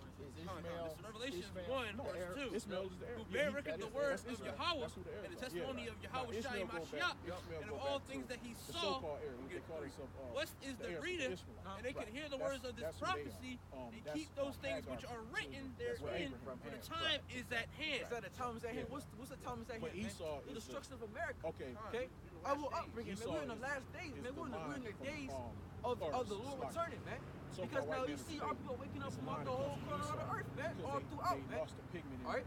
Speaker 5: Revelation 1 verse 2.
Speaker 3: Ishmael is the heir.
Speaker 5: Who bear record the word of Yahweh and the testimony of Yahweh Shai Mashiach and of all things that he saw. Blessed is the reader, and they can hear the words of this prophecy and keep those things which are written therein, for the time is at hand.
Speaker 2: Is that the time is at hand? What's the time is at hand?
Speaker 3: Esau
Speaker 2: the destruction of America.
Speaker 3: Okay.
Speaker 2: I will upbring it, man. We're in the last days, man. We're in the days of the Lord returning, man. Because now you see our people waking up from off the whole corner of the earth, man. All throughout, man. All right.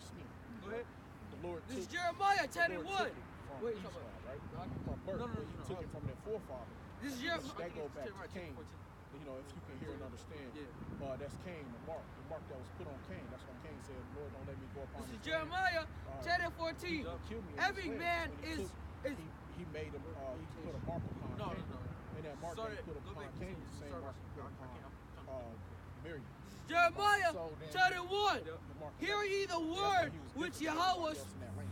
Speaker 2: Go ahead.
Speaker 3: The Lord
Speaker 4: this is Jeremiah 10:1.
Speaker 3: Wait, you talking about, right? From birth.
Speaker 2: No.
Speaker 3: He took it from their forefather.
Speaker 4: This is Jeremiah.
Speaker 3: That goes back to Cain. You know, if you can hear and understand, that's Cain, the mark that was put on Cain. That's why Cain said, Lord, don't let me go upon
Speaker 4: this is Jeremiah 10:14. Every man is
Speaker 3: he made him, he put a mark upon Cain. And that mark that he put upon Cain is the same mark he put upon Miriam.
Speaker 4: Jeremiah 10:1. Hear ye the word which Yahweh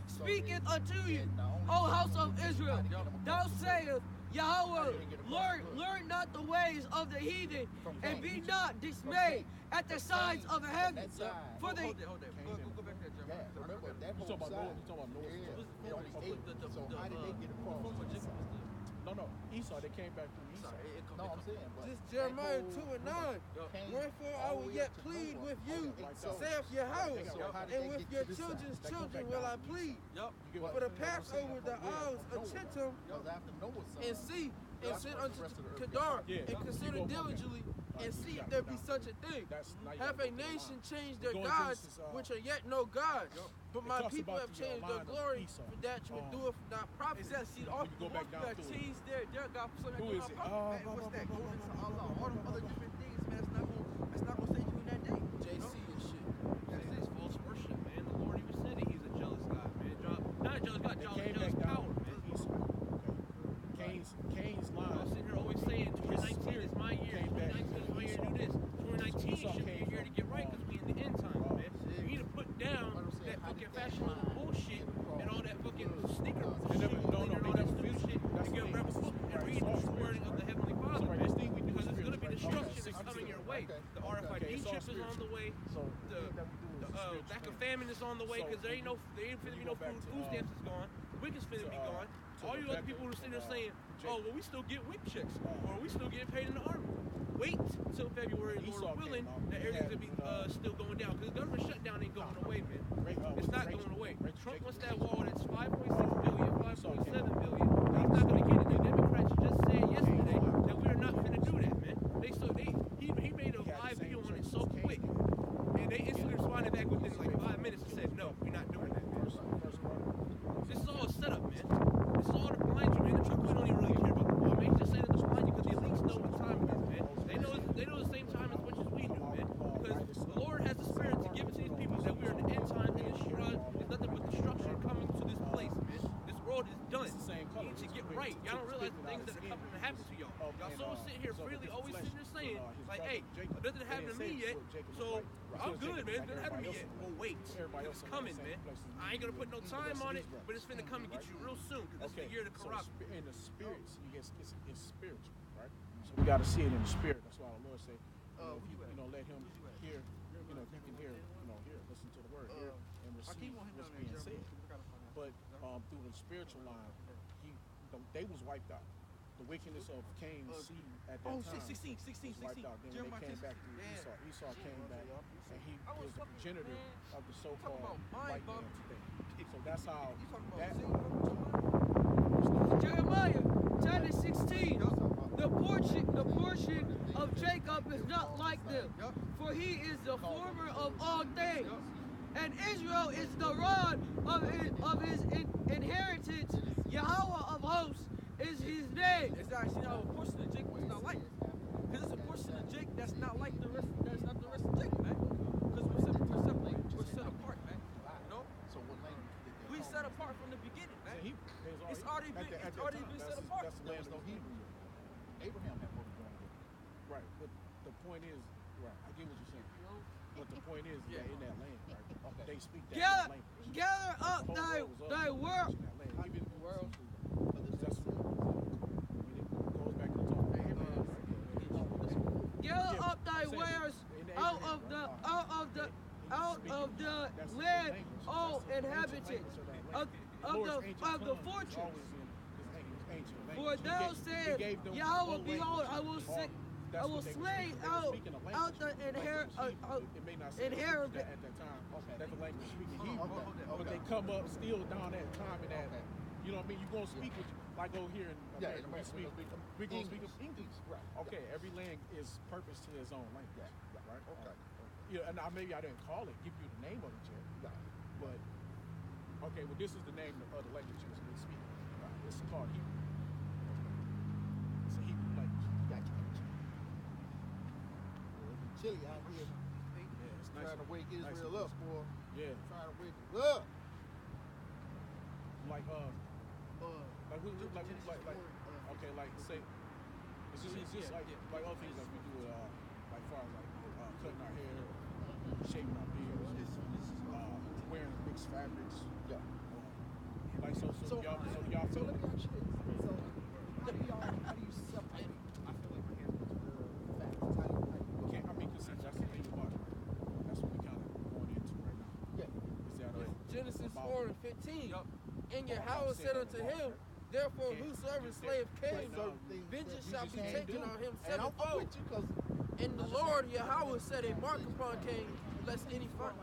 Speaker 4: speaketh unto you, O house of Israel. Thou sayest, Yahweh, learn not the ways of the heathen, and be not dismayed at the signs of the heavens. For the
Speaker 2: Hold there. Go back there, Jeremiah.
Speaker 6: Remember that
Speaker 3: You talking about Noah's
Speaker 6: So how did they get across?
Speaker 3: No. Esau, they came back through Esau.
Speaker 6: No, I'm saying, but
Speaker 1: This Jeremiah 2:9. Wherefore I will yet plead with you, saith Yahweh, and with your children's children will I plead. For to pass over the isles of Chittim and see, and send unto Kedar, and consider diligently, and see if there be such a thing. Have a nation changed their gods, which are yet no gods? But my people have changed their glory for that which doeth not profit.
Speaker 2: Is that see all the ones that changed their God for something that do not profit? What's that? Going into Allah, all them other different things, man. That's not gonna save you in that day.
Speaker 1: JC and shit.
Speaker 5: That's his false worship, man. The Lord even said it. He's a jealous God, man. Not a jealous God, jealous power, man.
Speaker 3: Cain's line.
Speaker 5: I'm sitting here always saying 2019 is my year. 2019 is my year to do this. 2019 should be a year to get right because we in the end times, man. We need to put down that fucking fashionable bullshit and all that fucking sneaker shit. All that stupid shit and get grab a book and read the wording of the Heavenly Father, man. Because it's going to be destruction that's coming your way. The RFID chip is on the way. The lack of famine is on the way because there ain't finna be no food. Food stamps is gone. WIC is finna be gone. All you other people who are sitting there saying, oh, well, we still get WIC checks, or we still getting paid in the Army. Wait till February, Lord willing, that everything's going to be still going down. Because the government shutdown ain't going away, man. It's not going away. Trump wants that wall that's $5.6 billion, $5.7 billion. He's not going to get it. The Democrats just said yesterday that we're not going to do that, man. He made a live video on it so quick. And they instantly responded back within like 5 minutes and said, no, we're not doing that, man. This is all a setup, man. This is all to blind you, man. The truck don't even really care about the ball, man. He's just saying it to blind you because the elites know what time it is, man. They know the same time as much as we do, man. Because the Lord has the spirit to give it to these people that we're in the end time, and this shrug is nothing but destruction coming to this place, man. This world is done. You need to get right. Y'all don't realize the things that are coming to happen to y'all. Y'all so sit here freely, always sitting there saying, like, hey, nothing happened to me yet, so I'm good, man. It's gonna happen to me yet. Well, wait, it's coming, man. I ain't gonna put no time on it, but it's finna come and get you real soon, because this is the year of the Quran.
Speaker 3: So in the spirits, it's spiritual, right? So we got to see it in the spirit. That's why the Lord said, let him hear, if he can hear, listen to the word, hear and receive what's being said. But through the spiritual line, they was wiped out. The wickedness of Cain's seed at that time
Speaker 5: 16.
Speaker 3: was wiped out. Then when they came back to Esau came back, and he is the progenitor of the so-called white man today. So that's how that.
Speaker 4: Jeremiah chapter 16. The portion of Jacob is not like them, for he is the former of all things, and Israel is the rod of his inheritance. Yahweh of hosts is his name.
Speaker 2: It's actually not a portion of Jacob that's not like it. Because it's a portion of Jacob that's not like the rest. That's not the rest of Jacob, man. Because we're separate. We're set apart, man.
Speaker 6: So what language did they
Speaker 2: we
Speaker 6: call
Speaker 2: set
Speaker 6: it?
Speaker 2: apart from the beginning, man.
Speaker 3: It's
Speaker 2: already been set apart.
Speaker 3: That's the
Speaker 6: There
Speaker 3: land
Speaker 6: was no
Speaker 3: of
Speaker 6: Hebrew yet. Abraham had what was going on.
Speaker 3: Right, but the point is, right, I get what you're saying. But the point is that in that land, right, they speak that language.
Speaker 4: Gather up thy world. Gather up thy wares out of the land, all inhabitants of the fortress. For thou said, Yahweh, behold, I will slay out the inheritance.
Speaker 3: At that time, that the language speaking Hebrew, but they come up still down that time and that. You know what I mean? You're gonna speak like over here in America. We're gonna speak English.
Speaker 6: Right.
Speaker 3: Okay, every land is purpose to its own language. Right.
Speaker 6: Okay.
Speaker 3: Yeah, and maybe I didn't give you the name of it yet. But okay, well this is the name of the language we speak. It's called Hebrew. It's a Hebrew language.
Speaker 6: Gotcha. Chilly out here.
Speaker 3: It's nice.
Speaker 6: Trying to wake Israel up, boy.
Speaker 3: Yeah.
Speaker 6: Trying to wake it up.
Speaker 3: Say, it's just like other things like we do, like far as like cutting our hair, shaving our beards, wearing mixed fabrics.
Speaker 6: Yeah.
Speaker 3: Like so y'all
Speaker 6: let me ask you this. So how do you separate? I feel like my hands went to the facts.
Speaker 3: I mean, cause see, that's the thing about it. That's what we kind of going into right now.
Speaker 6: Yeah.
Speaker 3: Is that
Speaker 1: Genesis 4:15. And Yahweh said unto him, therefore whosoever slave Cain, vengeance shall be taken on him sevenfold. And the Lord Yahweh set a mark upon Cain, lest any find.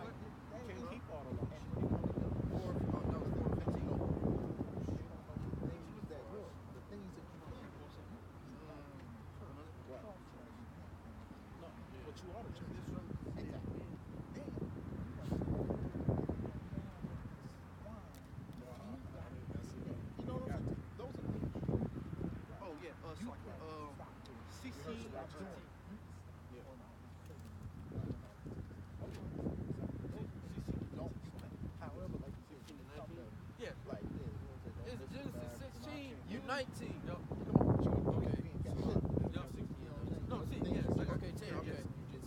Speaker 3: Can't keep all the laws. But you ought to change.
Speaker 1: It's Genesis 16:19.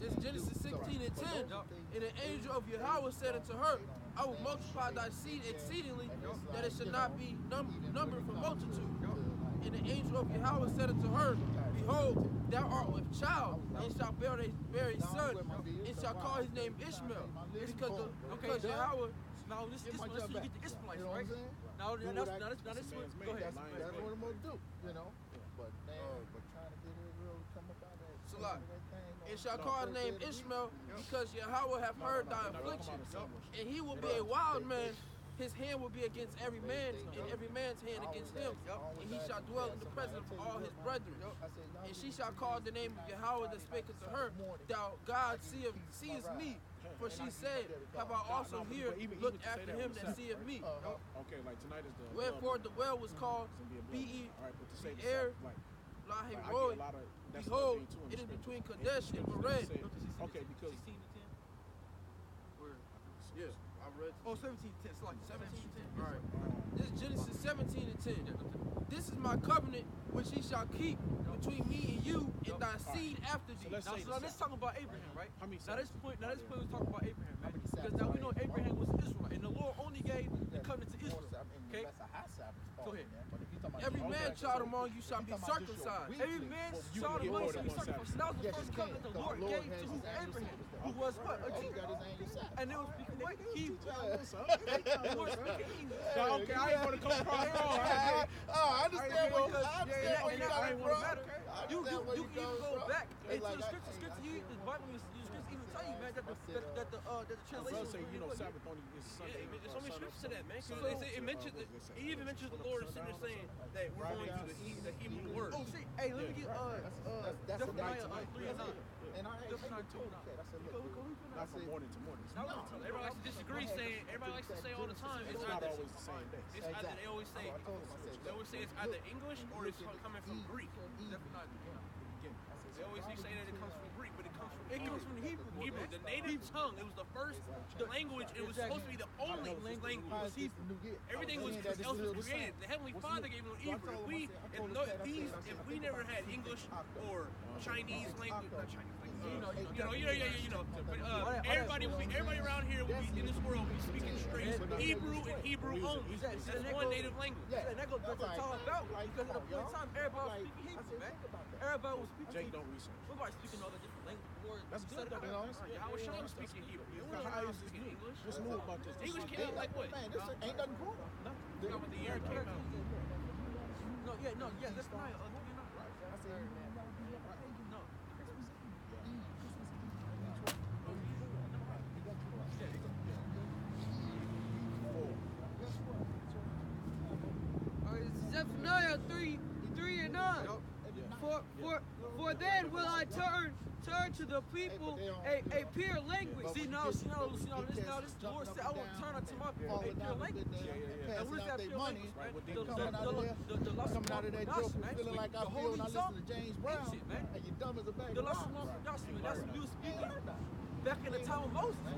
Speaker 1: It's Genesis 16:10. And the angel of Yahweh said unto her, I will multiply thy seed exceedingly, that it should not be numbered for multitude. And the angel of Yahweh said unto her, behold, thou art with child, and shalt bear a son, and shall call his name Ishmael. Because Yahweh.
Speaker 2: Now this is you get the Ishmaelites, right? Now this one. Go ahead.
Speaker 6: That's what I'm gonna do, But trying to get Israel to come up out of that.
Speaker 1: And shall call his name Ishmael, because Yahweh have heard thy affliction. And he will be a wild man. His hand will be against every man, and every man's hand against him. And he shall dwell in the presence of all his brethren. And she shall call the name of Yahweh that spake unto her, thou God seest me. For she said, have I also here looked after him that seeth me?
Speaker 3: Okay, like tonight is the.
Speaker 1: Wherefore the well was called Be'er Lahai Roi. Behold, it is between Kadesh and Bered.
Speaker 3: Okay, because.
Speaker 1: Yeah, I read.
Speaker 2: Oh, 17:10. It's like 17:10.
Speaker 1: All right. This is Genesis 17:10. This is my covenant which he shall keep between me and you and thy seed after thee.
Speaker 2: Now let's talk about Abraham, right? Now this point we're talking about Abraham, man. Because now we know Abraham was Israel, and the Lord only gave the covenant to Israel. Okay?
Speaker 6: That's a high Sabbath.
Speaker 2: Go ahead.
Speaker 6: But if you're
Speaker 1: Every man child among you shall be circumcised.
Speaker 2: Every man child among you shall be circumcised. That was the first covenant the Lord gave to Abraham, who was what? A Jew. And they were speaking what? Hebrew. They were speaking English.
Speaker 3: Okay, I ain't want to come across wrong.
Speaker 6: I understand what you got, bro.
Speaker 2: You can even go back into the scripture. The Bible, the scripture even tell you, man, that the translation
Speaker 3: say, Sabbath only is Sunday.
Speaker 5: There's so many scriptures to that, man. It mentions it even mentions the Lord sitting there saying that we're going to the Hebrew word.
Speaker 2: Oh, see, hey, let me get Zephaniah 3 and 9.
Speaker 6: And I ain't
Speaker 3: Not from morning to morning.
Speaker 5: Everybody likes to disagree, saying everybody likes to say all the time
Speaker 3: It's not always the same day.
Speaker 5: It's either they always say it's either English or it's coming from Greek. They always say that it comes from Greek, but it comes from Hebrew. Hebrew, the native tongue. It was the first language. It was supposed to be the only language. Everything else was created. The Heavenly Father gave them Hebrew. If we never had English or Chinese language, not Chinese language. But everybody around here would be in this world would be speaking straight Hebrew and Hebrew only. That's one native language.
Speaker 2: Yeah, and that goes back to what I'm talking about. Because at a point in time, everybody was speaking Hebrew, man. Everybody was speaking
Speaker 3: Jake
Speaker 2: Hebrew.
Speaker 3: don't research.
Speaker 2: Nobody speaking all the different languages.
Speaker 3: That's good, though.
Speaker 5: How was Sean speaking Hebrew?
Speaker 3: How is this new? What's new about this?
Speaker 5: English came out like what?
Speaker 6: Man, this ain't nothing cool.
Speaker 5: Not with the year it came out.
Speaker 2: That's fine. Zephaniah 3 and 9. For then will I turn to the people a pure language. See now, this Lord said I will turn unto my people a pure language. And what is that pure language, man? The
Speaker 6: Coming out of that joke, feeling like I feel when I listen to James Brown, and you dumb as a bag.
Speaker 2: The lesson one production, man. That's what we were speaking back in the time of Moses, man.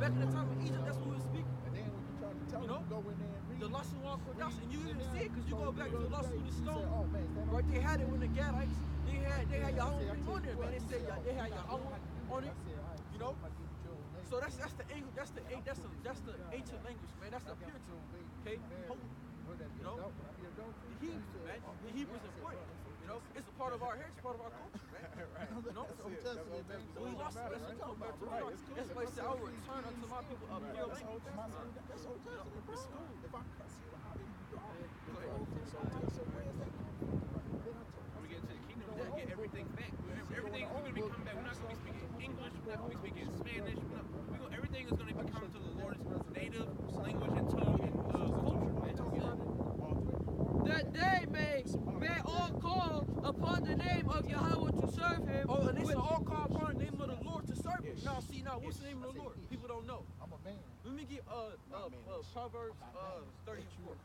Speaker 2: Back in the time of Egypt, that's what we were speaking.
Speaker 6: And then when you try to tell them, go in there and read.
Speaker 2: The lesson one production, and you even see it because you go back to the lesson with the stone. Right, they had it when the Gadites, they had your own thing on there, man. They said they had your own on it, So that's the English, that's the ancient language, man. That's the Puritan, okay? The Hebrew, man. The Hebrew is important. It's a part of our heritage, part of our culture, man. So we lost it. That's what I'm talking about. That's why I said I will return unto my people a pure language.
Speaker 6: That's Old Testament, bro. If I cuss you, how do you go?
Speaker 5: When we get into the kingdom, we're going to get everything back. Everything is going to be coming back. We're not going to be speaking English. We're not going to be speaking Spanish. Everything is going to be coming to the Lord's native language and tongue and culture, man.
Speaker 2: That they may all call upon the name of Yahweh to serve him. Oh, and they shall all call upon the name of the Lord to serve him. Now, what's the name of the Lord? People don't know.
Speaker 6: I'm a man.
Speaker 2: Let me get Proverbs 34.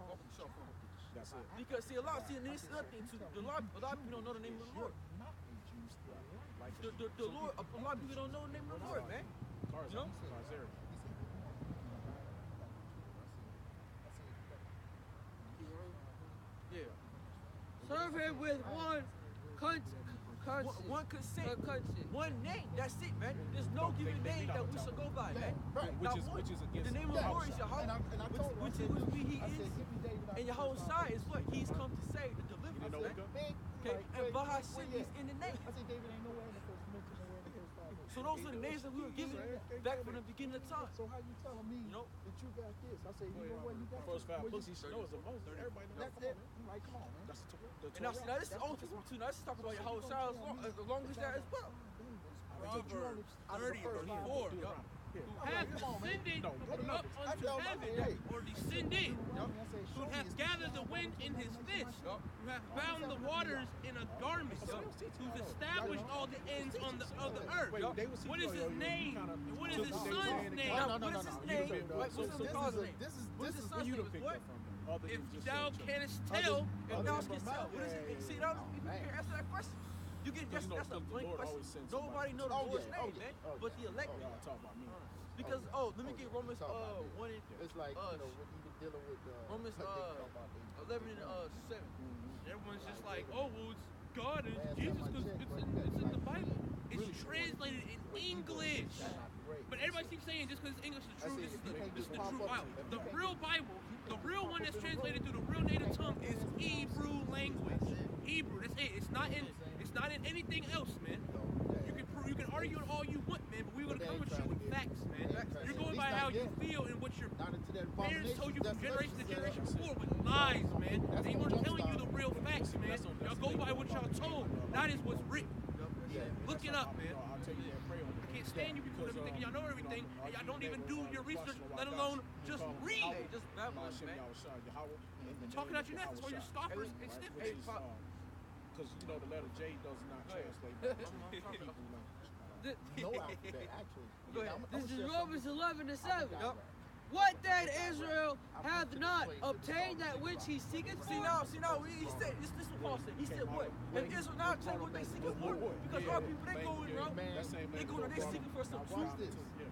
Speaker 3: That's it.
Speaker 2: Because a lot of people don't know the name of the Lord. The Lord, a lot of people don't know the name of the Lord, man. Yeah. Serve him with one consent, one name. That's it, man. There's no given name that we should go by, man.
Speaker 3: Which is against
Speaker 2: the name of the Lord is Yahweh, which he is, and Yahweh's side is what he's come to say, the deliverance, man. Okay, and Bahashim is in the name.
Speaker 6: I say David ain't nowhere in the first mention, nowhere in the first 5 minutes.
Speaker 2: So those are the names that we were given back from the beginning of time.
Speaker 6: So how you telling me that you got this? I say, you know what, you got
Speaker 3: first 5 books, he knows the most. Everybody knows.
Speaker 6: That's it. I'm like, come on, man.
Speaker 3: That's the
Speaker 2: and now this is Old Testament too. Now this is talking about Yahweh's side as long as that as well.
Speaker 5: Proverbs 30 verse 4. Who hath ascended up unto heaven, or descended, who hath gathered the wind in his fist, who hath bound the waters in a garment, who's established all the ends of the earth. What is his name? And what is his son's name?
Speaker 2: What is his name? What's his son's name? What's his son's name? What?
Speaker 5: If thou canst tell,
Speaker 2: what is it? See, now you can answer that question. You get that's a blank question. Nobody knows the Lord's name, man, but the elect. Because let me get Romans 1 and
Speaker 6: it's like when you dealing with
Speaker 2: Romans 11 and 7.
Speaker 5: Everyone's just like, oh well, it's God and Jesus because it's in the Bible. It's translated in English, but everybody keeps saying just because English is true, this is the true Bible. The real Bible, the real one that's translated through the real native tongue is Hebrew language. Hebrew, that's it. It's not in anything else, man. You can argue it all you want, man, but we're gonna come with you with facts, man. You're going by how you feel and what your parents told you from generation to generation before with lies, man. They weren't telling you the real facts, man. Y'all go by what y'all told. That is what's written. Look it up, man. I can't stand you people that be thinking y'all know everything and y'all don't even do your research, let alone just read.
Speaker 2: Hey, just babbling, man.
Speaker 5: Talking out your neck, that's why you're scoffers and snippers.
Speaker 3: Because you know the letter J does not translate back to Hebrew language.
Speaker 6: No alphabet, actually.
Speaker 4: This is Romans 11:7. What then Israel hath not obtained that which he seeketh for?
Speaker 2: See now, he said, this is what Paul said. He said what? If Israel not obtained what they seeking for, because our people, they going around, they seeking for some truth.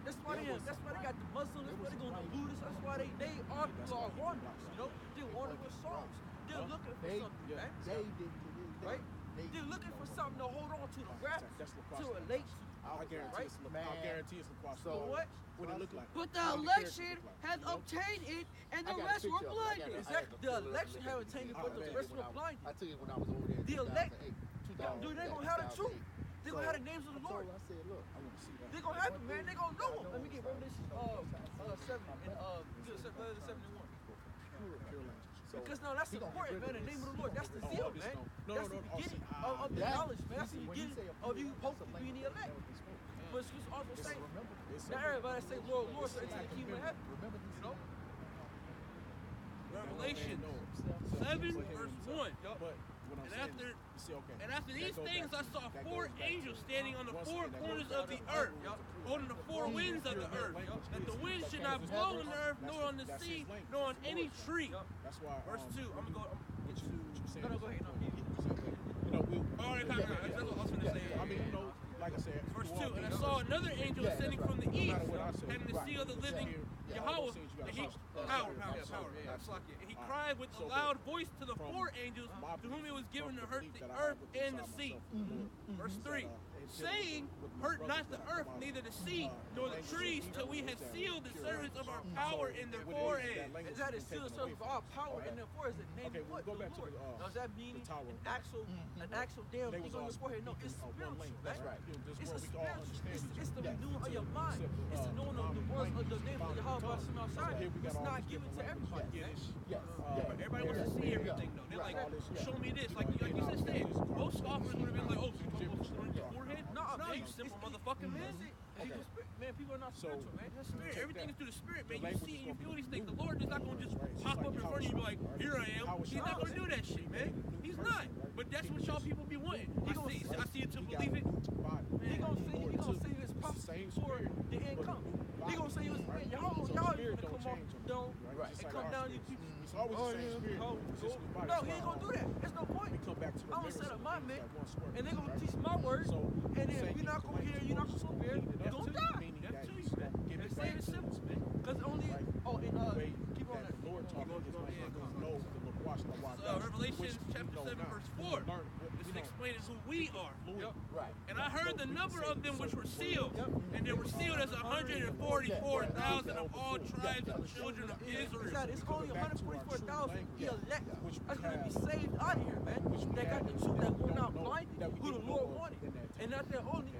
Speaker 2: That's why they got the Muslims, that's why they going to Buddhists, that's why our people are wanderers, you know? They're wandering souls. They're looking for something, man. Right? They're looking for something to hold on to, the rest, to relate to.
Speaker 3: I guarantee it's LaCrosse.
Speaker 2: So what?
Speaker 3: What it look like?
Speaker 4: But the election hath obtained it, and the rest were blinded.
Speaker 2: Exactly. The election have obtained it, but the rest were blinded.
Speaker 6: I took it when I was over there.
Speaker 2: The elect, dude, they gonna have the truth. They gonna have the names of the Lord.
Speaker 6: I said, look, I want to see that.
Speaker 2: They gonna have it, man. They gonna know them. Let me get Revelation 7 and 71. Because now that's important, man. The name of the Lord, that's the seal, man. That's the beginning of the knowledge, man. That's the beginning of you hopefully being the elect. But it's also saying, now everybody say, Lord, Lord, so into the kingdom of heaven. You know?
Speaker 5: Revelation 7 verse 1. And after these things I saw 4 angels standing on the 4 corners of the earth, holding the 4 winds of the earth, that the wind should not blow on the earth, nor on the sea, nor on any tree. Verse 2. I'm gonna get you. No, go ahead. Alright, that's what I was gonna say.
Speaker 3: I mean, you know, like I said,
Speaker 5: verse 2. And I saw another angel ascending from the east, having the seal of the living Yahweh, and he and he cried with a loud voice to the 4 angels to whom it was given to hurt the earth and the sea. Verse 3. Saying, hurt not the earth, neither the sea, nor the trees, till we have sealed the servants of our power in their foreheads.
Speaker 2: Is that is sealed the servants of our power in their foreheads? The name of what? The Lord. Does that mean an actual damn thing on your forehead? No, it's spiritual, man.
Speaker 6: That's right.
Speaker 2: It's a spiritual. It's the renewing of your mind. It's the knowing of the words of the name of Yahweh Hashem outside. It's not given to everybody, man.
Speaker 5: Everybody wants to see everything, though. They're like, show me this. Like you said, most scoffers would have been like, oh, so you talking about your forehead? No, you simple motherfucker, man. Man, people are not spiritual, man. That's spirit. Everything is through the spirit, man. You see and you feel these things. The Lord is not going to just pop up in front of you and be like, here I am. He's not going to do that shit, man. He's not. But that's what y'all people be wanting. I see it to believe it.
Speaker 2: He gonna say it's prophecy before the end comes. He gonna say y'all gonna come off and come down you people.
Speaker 3: It's always the same spirit.
Speaker 2: No, he ain't gonna do that. There's no point. I'm gonna set up my men, and they're gonna teach my word, and then you're not gonna hear, you're not gonna go here, you're gonna die. That's to you, man. It's plain and simple, man. Because only, keep on that.
Speaker 5: Revelation chapter 7 verse 4. This is explaining who we are. And I heard the number of them which were sealed, and they were sealed as 144,000 of all tribes of the children of Israel.
Speaker 2: It's only 144,000 elect that's going to be saved out of here, man. They got the truth that will not blind who the Lord wanted. And not that only,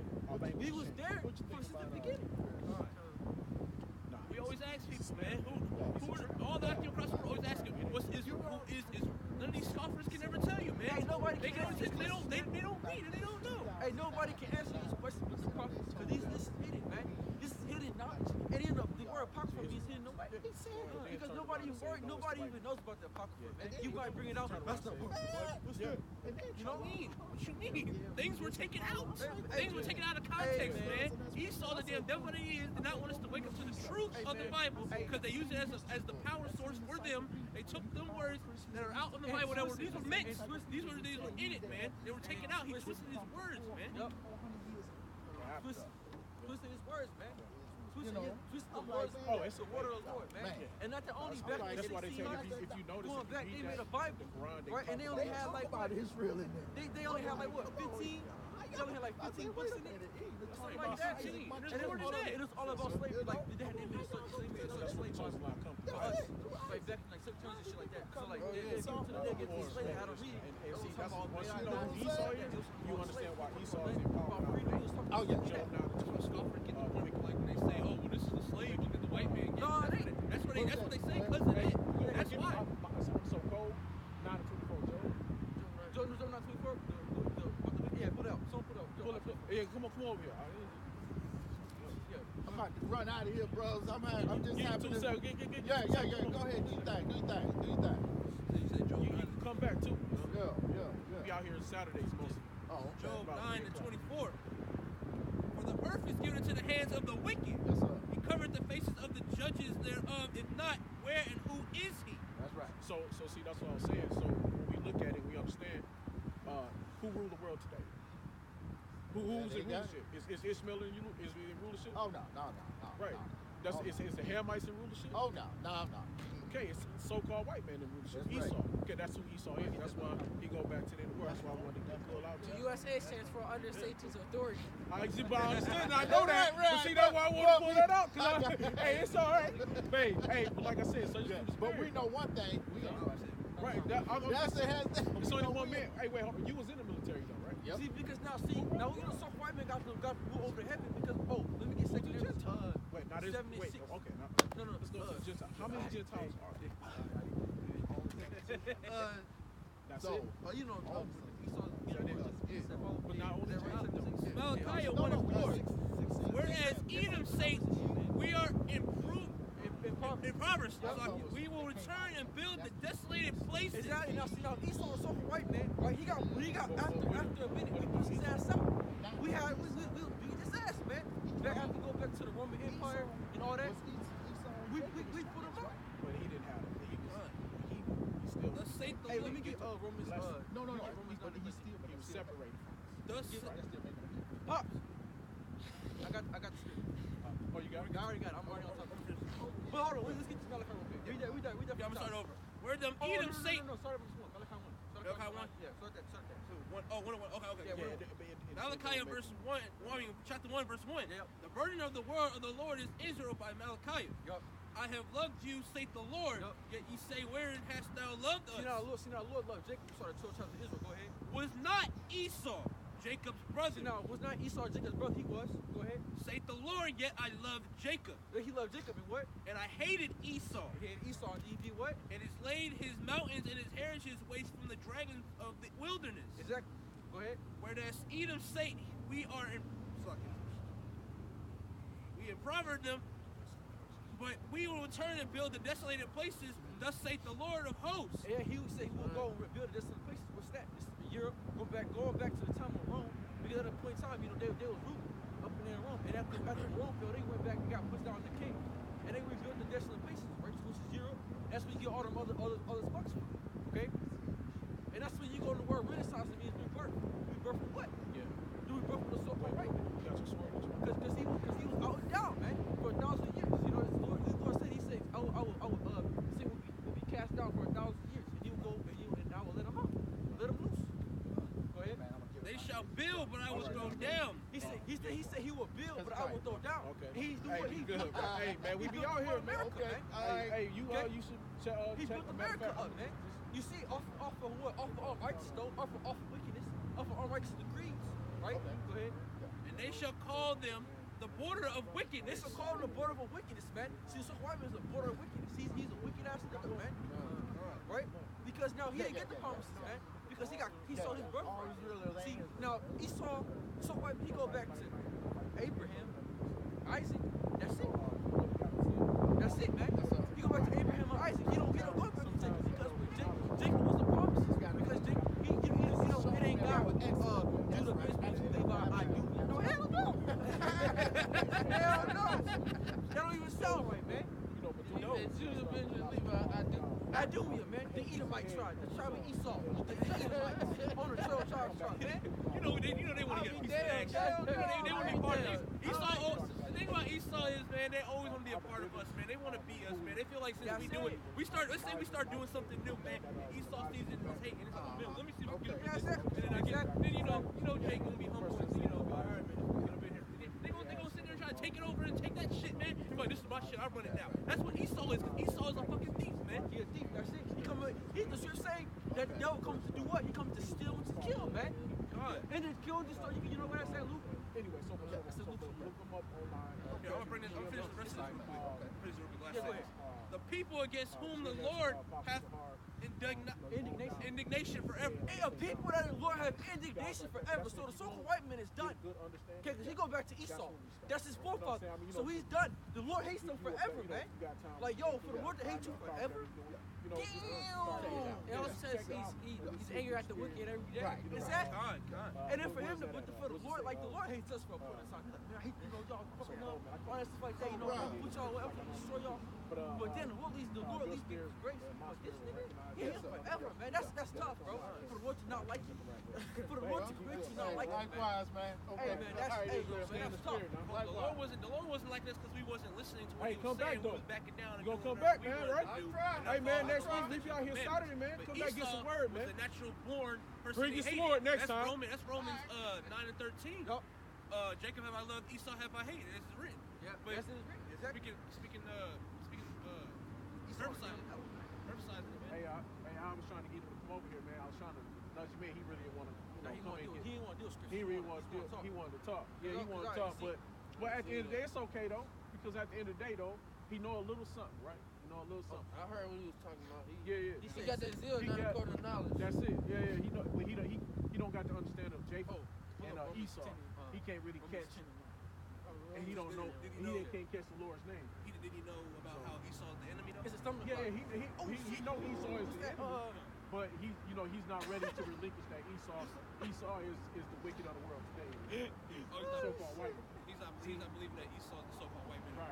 Speaker 2: he was there since the beginning.
Speaker 5: We always ask people, man, who are all the active crossers always asking, what's Israel? Who is Israel? None of these scoffers can ever tell you, man.
Speaker 2: Hey, nobody
Speaker 5: they don't read and they don't know.
Speaker 2: Hey, nobody can answer this question with the prophets, because this is hidden, man. This is hidden knowledge. And even the word apocrypha means hidden. Because nobody even knows about the apocrypha, man. You guys bring it out, that's the word.
Speaker 5: You know what I mean? What you mean? Things were taken out. Things were taken out of context, man. Esau, the damn devil that he is, did not want us to wake up to the truth of the Bible because they use it as the power source for them. They took them words that are out in the Bible that were these were mixed. These were in it, man. They were taken out. He twisted his words, man.
Speaker 2: Twisted his words, man. Twisted the words. It's the word of the Lord, man. And not the only back
Speaker 3: that's why they tell you if you notice
Speaker 2: going back, they made a Bible, right? And they only had like
Speaker 6: about Israel in there.
Speaker 2: They only had like what, 15 selling him like 15 bucks in it. Something like that. And it was all about slavery. Like they had slavery in certain slave laws for us. Like back in like certain terms and shit like that. So like they give to the niggas the slave how to read.
Speaker 3: And see, that's once you know who Esau is, you understand why Esau is in power.
Speaker 2: Oh yeah.
Speaker 5: Get the point, like when they say, "Oh, well, this is a slave. Look at the white man." That's what they say because of it. That's why.
Speaker 3: So Cole, 9-24,
Speaker 2: Joe not 24. Yeah, put out. So put out.
Speaker 3: Yeah, come over here.
Speaker 6: I'm about to run out of here, bros. I'm just happy to. Yeah. Go ahead, do your thing.
Speaker 3: You can come back too.
Speaker 6: Yeah.
Speaker 3: We out here Saturdays mostly.
Speaker 6: Oh,
Speaker 5: Job 9-24. For the earth is given into the hands of the wicked.
Speaker 6: Yes, sir.
Speaker 5: He covered the faces of the judges thereof. If not, where and who is he?
Speaker 6: That's right.
Speaker 3: So see, that's what I was saying. So when we look at it, we understand who rule the world today. Who's in rulership? Is Ishmael in rulership?
Speaker 6: Oh no.
Speaker 3: Right.
Speaker 6: No.
Speaker 3: Is the Hamites in rulership?
Speaker 6: Oh no.
Speaker 3: Okay, it's so-called white man in rulership.
Speaker 6: That's
Speaker 3: Esau.
Speaker 6: right.
Speaker 3: Okay, that's who Esau is. That's why he go back to the end of the world. That's why I wanted to pull out.
Speaker 4: The USA stands for under Satan's authority.
Speaker 3: I understand. I know that. But see, that's why I want to pull that out. Hey, it's all right. Hey, but like I said, so
Speaker 6: But we know one thing.
Speaker 3: Right. It's only one man. Hey, wait, hold on. You was in the military though, right?
Speaker 6: Yep.
Speaker 2: See, because now some white man got rule over heaven because let me get secondary.
Speaker 3: Wait, not
Speaker 2: 76.
Speaker 3: Wait, okay.
Speaker 2: No.
Speaker 3: Let's go to the Gentiles. How many Gentiles are there? That's it.
Speaker 2: You know,
Speaker 3: But not only
Speaker 5: Malachi 1:4. Whereas Edom say, we are impoverished. We will return and build the desolated places.
Speaker 2: Exactly. Now Esau was so white man, right? He got after a minute, we pushed his ass out. We beat his ass, man. Back after go back to the Roman Empire and all that. We put him out.
Speaker 3: But he didn't have it. He still.
Speaker 5: Thus saith the
Speaker 2: Hey,
Speaker 5: Lord.
Speaker 2: let me get Romans.
Speaker 6: No.
Speaker 3: He was separated.
Speaker 5: Thus
Speaker 2: Pops. I got the script.
Speaker 3: Oh, you got it?
Speaker 2: I already got it. I'm already on top of it. But hold on, let's get to Malachi real quick. We
Speaker 5: I'm gonna start over. Where them Edom say.
Speaker 2: No, start with this one. Malachi 1.
Speaker 5: Malachi 1?
Speaker 2: Yeah, start that.
Speaker 5: Okay. Malachi verse 1, chapter 1, verse 1.
Speaker 2: Yep.
Speaker 5: The burden of the word of the Lord is Israel by Malachi.
Speaker 2: Yup.
Speaker 5: I have loved you, saith the Lord.
Speaker 2: Yep.
Speaker 5: Yet ye say, wherein hast thou loved us?
Speaker 2: See now, Lord loved Jacob. Started 12 chapter Israel. Go ahead.
Speaker 5: Was not Esau Jacob's brother?
Speaker 2: See now, was not Esau Jacob's brother? He was. Go ahead.
Speaker 5: Saith the Lord, yet I loved Jacob.
Speaker 2: He loved Jacob and what?
Speaker 5: And I hated Esau.
Speaker 2: He had Esau and he did what?
Speaker 5: And has laid his mountains and his heritage waste from the dragons of the wilderness.
Speaker 2: Exactly. Go ahead.
Speaker 5: Whereas Edom say, we impoverished them, but we will return and build the desolated places. Thus saith the Lord of hosts.
Speaker 2: Yeah, he would say he will go and rebuild the desolated places. What's that? This is Europe. Going back to the time of Rome. Because at a point in time, they was ruling up in Rome. And after Rome fell, they went back and got pushed down the king. And they rebuilt the desolate places, right? Which is Europe. That's where you get all them other spots from. Okay? And that's when you go to the word Renaissance, it means rebirth. Rebirth from what?
Speaker 3: Yeah.
Speaker 2: Do rebirth from the so-called right man.
Speaker 3: You got your sword.
Speaker 2: Because he was out and down, man, for 1,000 years. You know, the Lord said, he said, I will sin will be cast down for 1,000 years. And you will go and I will let him out. Let him loose. Go ahead.
Speaker 5: They shall build, but I will throw down.
Speaker 2: He said he will build, but I will throw down.
Speaker 3: Okay.
Speaker 2: He's doing what he
Speaker 3: good.
Speaker 2: built.
Speaker 3: Hey, man, we be out here, man.
Speaker 2: America,
Speaker 3: Okay.
Speaker 2: man.
Speaker 3: Hey, you should check.
Speaker 2: He built America up, man. You see, off of what? Off of unrighteousness, though. Off of wickedness. Off of unrighteous degrees. Right?
Speaker 6: Okay.
Speaker 2: Go ahead.
Speaker 5: And they shall call them the border of
Speaker 2: They
Speaker 5: wickedness.
Speaker 2: should call him the border of wickedness, man. See, so white man is the border of wickedness. He's a wicked ass nigga, man. Right? Because now he ain't get the promises, man. Because he sold his birthright. See, now Esau, so white man, he go back to Abraham, Isaac. That's it. That's it, man. He go back to Abraham and Isaac. He don't go back to Jacob because Jacob was the promises. Because Jacob, it ain't God. Judah, Benjamin, Levi, I do. No, hell no. Hell no. That don't even sound right, man. Judah, Benjamin, Levi, I do you, man. The Edomite tribe, the tribe of Esau, the Edomites on the 12 tribe, man.
Speaker 5: They want to get a piece of action. They want to be part of this. The thing about Esau is, man, they always want to be a part of us, man. They want to be us, man. They feel like since let's say we start doing something new, man. Esau sees it and is hating. It's like, let me see if we can get it. Then Jake gonna be humble and
Speaker 2: that the devil comes to do what? He comes to steal and to kill, man. And to kill and destroy. You know what I said, Luke?
Speaker 3: Anyway, so look them up online.
Speaker 5: Okay, I'm gonna finish the rest of this real quick.
Speaker 2: Yeah, go ahead.
Speaker 5: The people against whom the Lord hath indignation forever.
Speaker 2: Hey, a people that the Lord have indignation forever. So the so-called white man is done. Okay, because he go back to Esau. That's his forefather. So he's done. The Lord hates him forever, man. Like, yo, for the Lord to hate you forever? Damn! It also says he's angry at the wicked every day.
Speaker 6: Right.
Speaker 2: Exactly.
Speaker 5: God.
Speaker 2: And then for him to put for the Lord, like the Lord hates us for putting us on. He's like, man, I hate y'all fucking up. All that stuff like that, I'm gonna put y'all whatever, destroy y'all. But then the Lord leaves people grace. But this nigga, he hates forever, man. That's tough, bro. For the Lord to not like you. For the Lord to not like you, man.
Speaker 6: Likewise, man.
Speaker 2: Hey, man, that's tough.
Speaker 5: The Lord wasn't like this because we wasn't listening to what he was saying. We was backing down.
Speaker 3: You gonna come back, man, right? Hey, man, next week, if y'all here Saturday, man, come back get some word, man.
Speaker 5: The natural born person.
Speaker 3: Bring your sword next time.
Speaker 5: That's Romans 9 and 13.
Speaker 2: Yup.
Speaker 5: Jacob have I loved, Esau have I hated. It's written.
Speaker 2: Yeah,
Speaker 5: but
Speaker 2: that's written. Exactly.
Speaker 5: Speaking herbicide.
Speaker 3: Hey, I was trying to get him to come over here, man. I was trying to nudge him in. He really didn't want to,
Speaker 2: He didn't want to deal with scripture.
Speaker 3: He really wanted to talk. He wanted to talk. Yeah, he wanted to talk. But at the end of the day, it's okay though, because at the end of the day though, he know a little something, right? You know a little something.
Speaker 1: I heard what he was talking about.
Speaker 2: He
Speaker 1: got that zeal, not according to knowledge.
Speaker 3: That's it. Yeah. He know, but he don't got the understanding of Jacob and Esau. He can't really catch. And he don't know. He can't catch the Lord's name.
Speaker 5: Did he know about how Esau is the enemy though?
Speaker 2: It's a stumbling block.
Speaker 3: Yeah, he know Esau is the enemy, but he's not ready to relinquish that Esau is the wicked of the world today. So-called white man.
Speaker 5: He's not believing that Esau is the so-called white man.
Speaker 3: Right.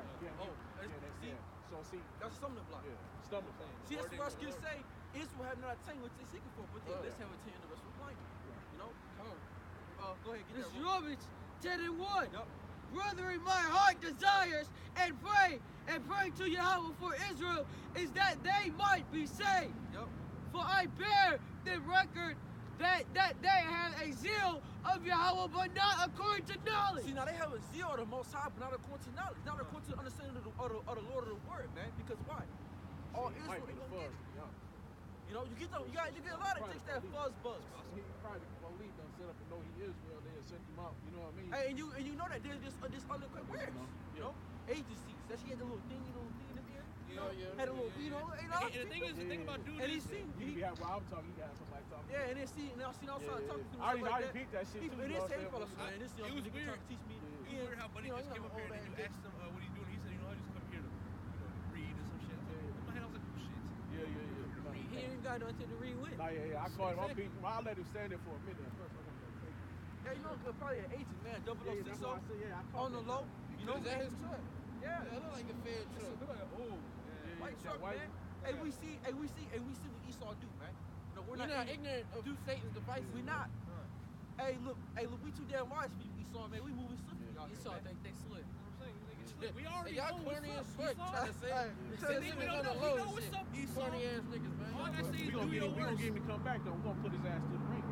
Speaker 3: So see,
Speaker 2: that's a stumbling block.
Speaker 3: Yeah, stumbling block.
Speaker 2: See, that's what I was gonna say. Israel have not attained what they're seeking for, but let's have attained the rest of the blind. You know? Come on. Go ahead, get
Speaker 4: This
Speaker 2: that.
Speaker 4: is Romans 10 and 1.
Speaker 2: Yup.
Speaker 4: Brethren, my heart desires and pray to Yahweh for Israel is that they might be saved.
Speaker 2: Yep.
Speaker 4: For I bear the record that they have a zeal of Yahweh, but not according to knowledge.
Speaker 2: See, now they have a zeal of the Most High, but not according to knowledge, not according to understanding of the Lord of the Word, man. Because why? All Israel ain't gonna get it. You know, you get a lot of chicks that fuzz buzz.
Speaker 3: He probably believe them set up and know he Israel, they'll send him out. You know what I mean?
Speaker 2: Hey, and you know that there's this unequipped wares. You know, agencies. That she had the little thing in the ear. Had a little,
Speaker 5: And the thing about dude
Speaker 2: and
Speaker 5: is,
Speaker 3: he have while I'm talking, he got somebody talking.
Speaker 2: Yeah, and then see, outside talking to him.
Speaker 3: I already beat that shit too.
Speaker 2: It is saying, fellas, man, this young nigga trying to teach me.
Speaker 5: It was weird how Buddy just came up here and then you asked him what he's doing. He said, I just come here to read or some shit. In my head, I was like, oh shit.
Speaker 3: Yeah.
Speaker 4: He ain't got nothing to read with.
Speaker 3: I caught him. I let him stand there for a minute at first.
Speaker 2: Yeah, you know, probably an agent, man, 0060 on the low. You know,
Speaker 1: Is that his truck?
Speaker 2: Yeah.
Speaker 1: It look like a fair truck.
Speaker 2: White truck, man. Hey, we see what Esau do, man. No, we're
Speaker 1: not ignorant of Satan's devices.
Speaker 2: We not. Hey, look, we too damn wise for you, Esau, man. We moving swiftly.
Speaker 4: Esau think they slick.
Speaker 5: We already
Speaker 1: y'all
Speaker 5: know
Speaker 1: corny as
Speaker 5: what's
Speaker 1: fuck
Speaker 5: up,
Speaker 1: trying to say
Speaker 5: we know what's up, Esau.
Speaker 1: Corny ass niggas, man.
Speaker 5: All I see is
Speaker 3: we gonna get him to come back though. We're gonna put his ass to the ring.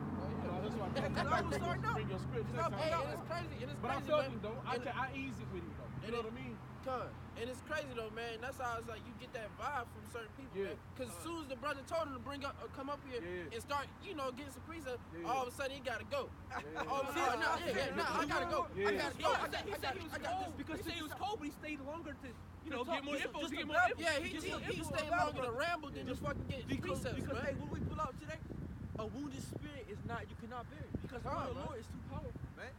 Speaker 3: That's why I bring your script.
Speaker 1: Hey, and it's crazy.
Speaker 3: But I felt him though. I ease it with him though. You know what I mean?
Speaker 1: And it's crazy though, man. That's how it's like you get that vibe from certain people, man. Because as soon as the brother told him to come up here and start, getting some precept, all of a sudden he gotta go. All of a sudden, I gotta go. I gotta go. I got this
Speaker 5: because he said he was cold, but he stayed longer to, get more info.
Speaker 1: Yeah, he stayed longer to ramble than just fucking get precepts,
Speaker 2: because
Speaker 1: man.
Speaker 2: hey, what we pull out today? A wounded spirit is not, you cannot bear it. Because the Lord is too powerful, man.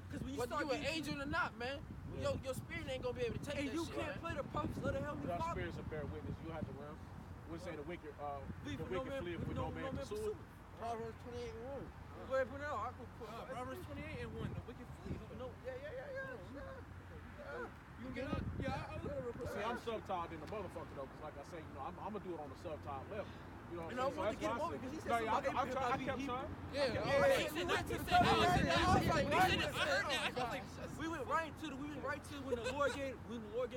Speaker 2: Because when you
Speaker 1: whether you an angel or not, man, your spirit ain't gonna be able to take
Speaker 2: and
Speaker 1: that
Speaker 2: you
Speaker 1: shit,
Speaker 2: can't play the prophets of the Heavenly
Speaker 3: Our
Speaker 2: Father.
Speaker 3: spirits are bear witness. You have to run. We say the wicked flee with no man pursuit.
Speaker 1: Proverbs 28:1.
Speaker 2: Go ahead, put it out.
Speaker 5: Proverbs 28:1. The wicked flee.
Speaker 2: No, yeah.
Speaker 5: You get up? Yeah, I was real quick.
Speaker 3: See, I'm subtitled in the motherfucker though, because like I say, I'm gonna do it on the subtitled level. You know what
Speaker 2: and I want to get him over because he said something about Abraham.
Speaker 3: I kept trying.
Speaker 2: We went right to when the Lord gave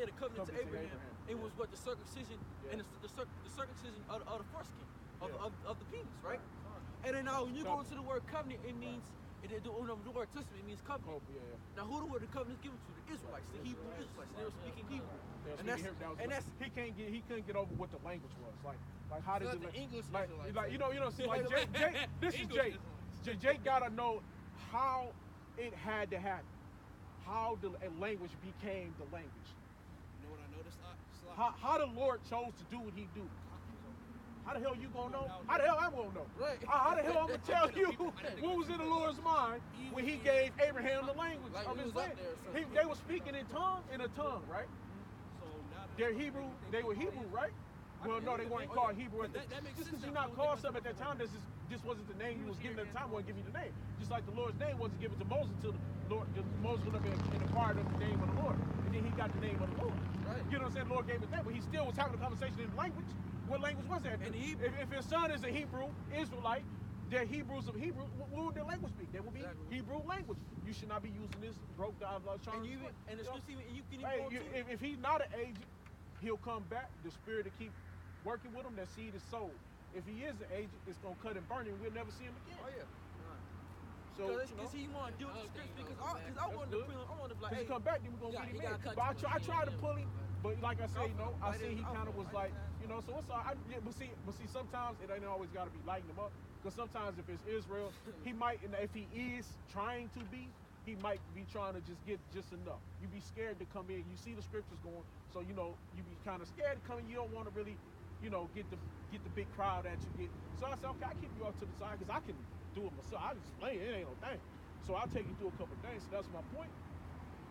Speaker 2: the covenant to Abraham. It was what the circumcision and the circumcision of the foreskin of the penis, right? And then now when you go to the word covenant, it means The word testament means covenant.
Speaker 3: Yeah.
Speaker 2: Now, who were the covenants given to? The Israelites, the Hebrew Israelites. They were speaking Hebrew.
Speaker 3: He couldn't get over what the language was. Like how did
Speaker 1: the English
Speaker 3: like
Speaker 1: Israelites.
Speaker 3: see, like Jake, this is Jake. Jake gotta know how it had to happen. How the language became the language.
Speaker 5: You know what I noticed?
Speaker 3: How the Lord chose to do what he do. How the hell you gonna know? How the hell I'm gonna know?
Speaker 1: Right.
Speaker 3: How the hell I'm gonna tell you what was in the Lord's mind when he gave Abraham the language of his land? They were speaking in a tongue, right? They're Hebrew, they were Hebrew, right? Well, no, they weren't called Hebrew. Just because you're not called something at that time, this wasn't the name you was given at the time, wasn't giving you the name. Just like the Lord's name wasn't given to Moses until the Lord, Moses would have been inquired of the name of the Lord. And then he got the name of the Lord.
Speaker 1: Right.
Speaker 3: You know what I'm saying? The Lord gave his name, but he still was having a conversation in language. What language was that?
Speaker 2: And
Speaker 3: if his son is a Hebrew, Israelite, they're Hebrews of Hebrew, what would their language be? They would be Hebrew language. You should not be using this broke down charm.
Speaker 2: And the scripture, you can even
Speaker 3: if he's not an agent, he'll come back. The spirit to keep working with him, that seed is sold. If he is an agent, it's gonna cut and burn him. We'll never see him again.
Speaker 2: Oh yeah.
Speaker 3: So
Speaker 2: because he want to deal with the scripture. Because I wanted to prelim. I wanted to like,
Speaker 3: hey, come back, then we're gonna get him in. But I tried to pull him, but like I say, I see he kind of was like, so it's all. But see, sometimes it ain't always got to be lighting him up. Because sometimes if it's Israel, he might, and if he is trying to be, he might be trying to just get just enough. You be scared to come in. You see the scriptures going, so you be kind of scared to come in. You don't want to really, get the big crowd that you get. So I said, okay, I keep you up to the side because I can do it myself. I explain it ain't no thing. So I'll take you through a couple of things. So that's my point.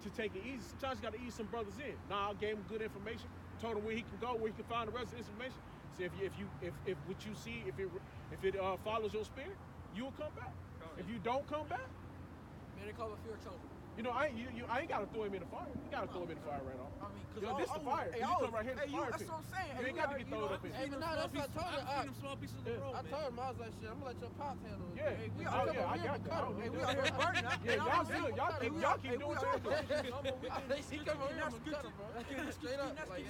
Speaker 3: To take it easy. Sometimes you got to ease some brothers in. Now I gave him good information. Told him where he can go, where he can find the rest of the information. So if what you see, if it follows your spirit, you will come back. If you don't come back,
Speaker 2: man, they call it fear chosen.
Speaker 3: I ain't gotta throw him in the fire. You gotta throw him in the fire right off.
Speaker 2: I mean, because
Speaker 3: this the fire. You come right here to the fire pit.
Speaker 2: That's what I'm saying.
Speaker 3: You ain't got to get thrown up in.
Speaker 1: Hey, but that's what I told him.
Speaker 5: I small pieces of the road,
Speaker 1: I told him, I was like, shit, I'm gonna let your pops handle it.
Speaker 3: Yeah.
Speaker 1: Hey, we
Speaker 3: I got that.
Speaker 2: Hey, we out here burning.
Speaker 3: Y'all good. Y'all keep doing it.
Speaker 1: He come over here, I'm gonna cut him, bro. Straight up. Like,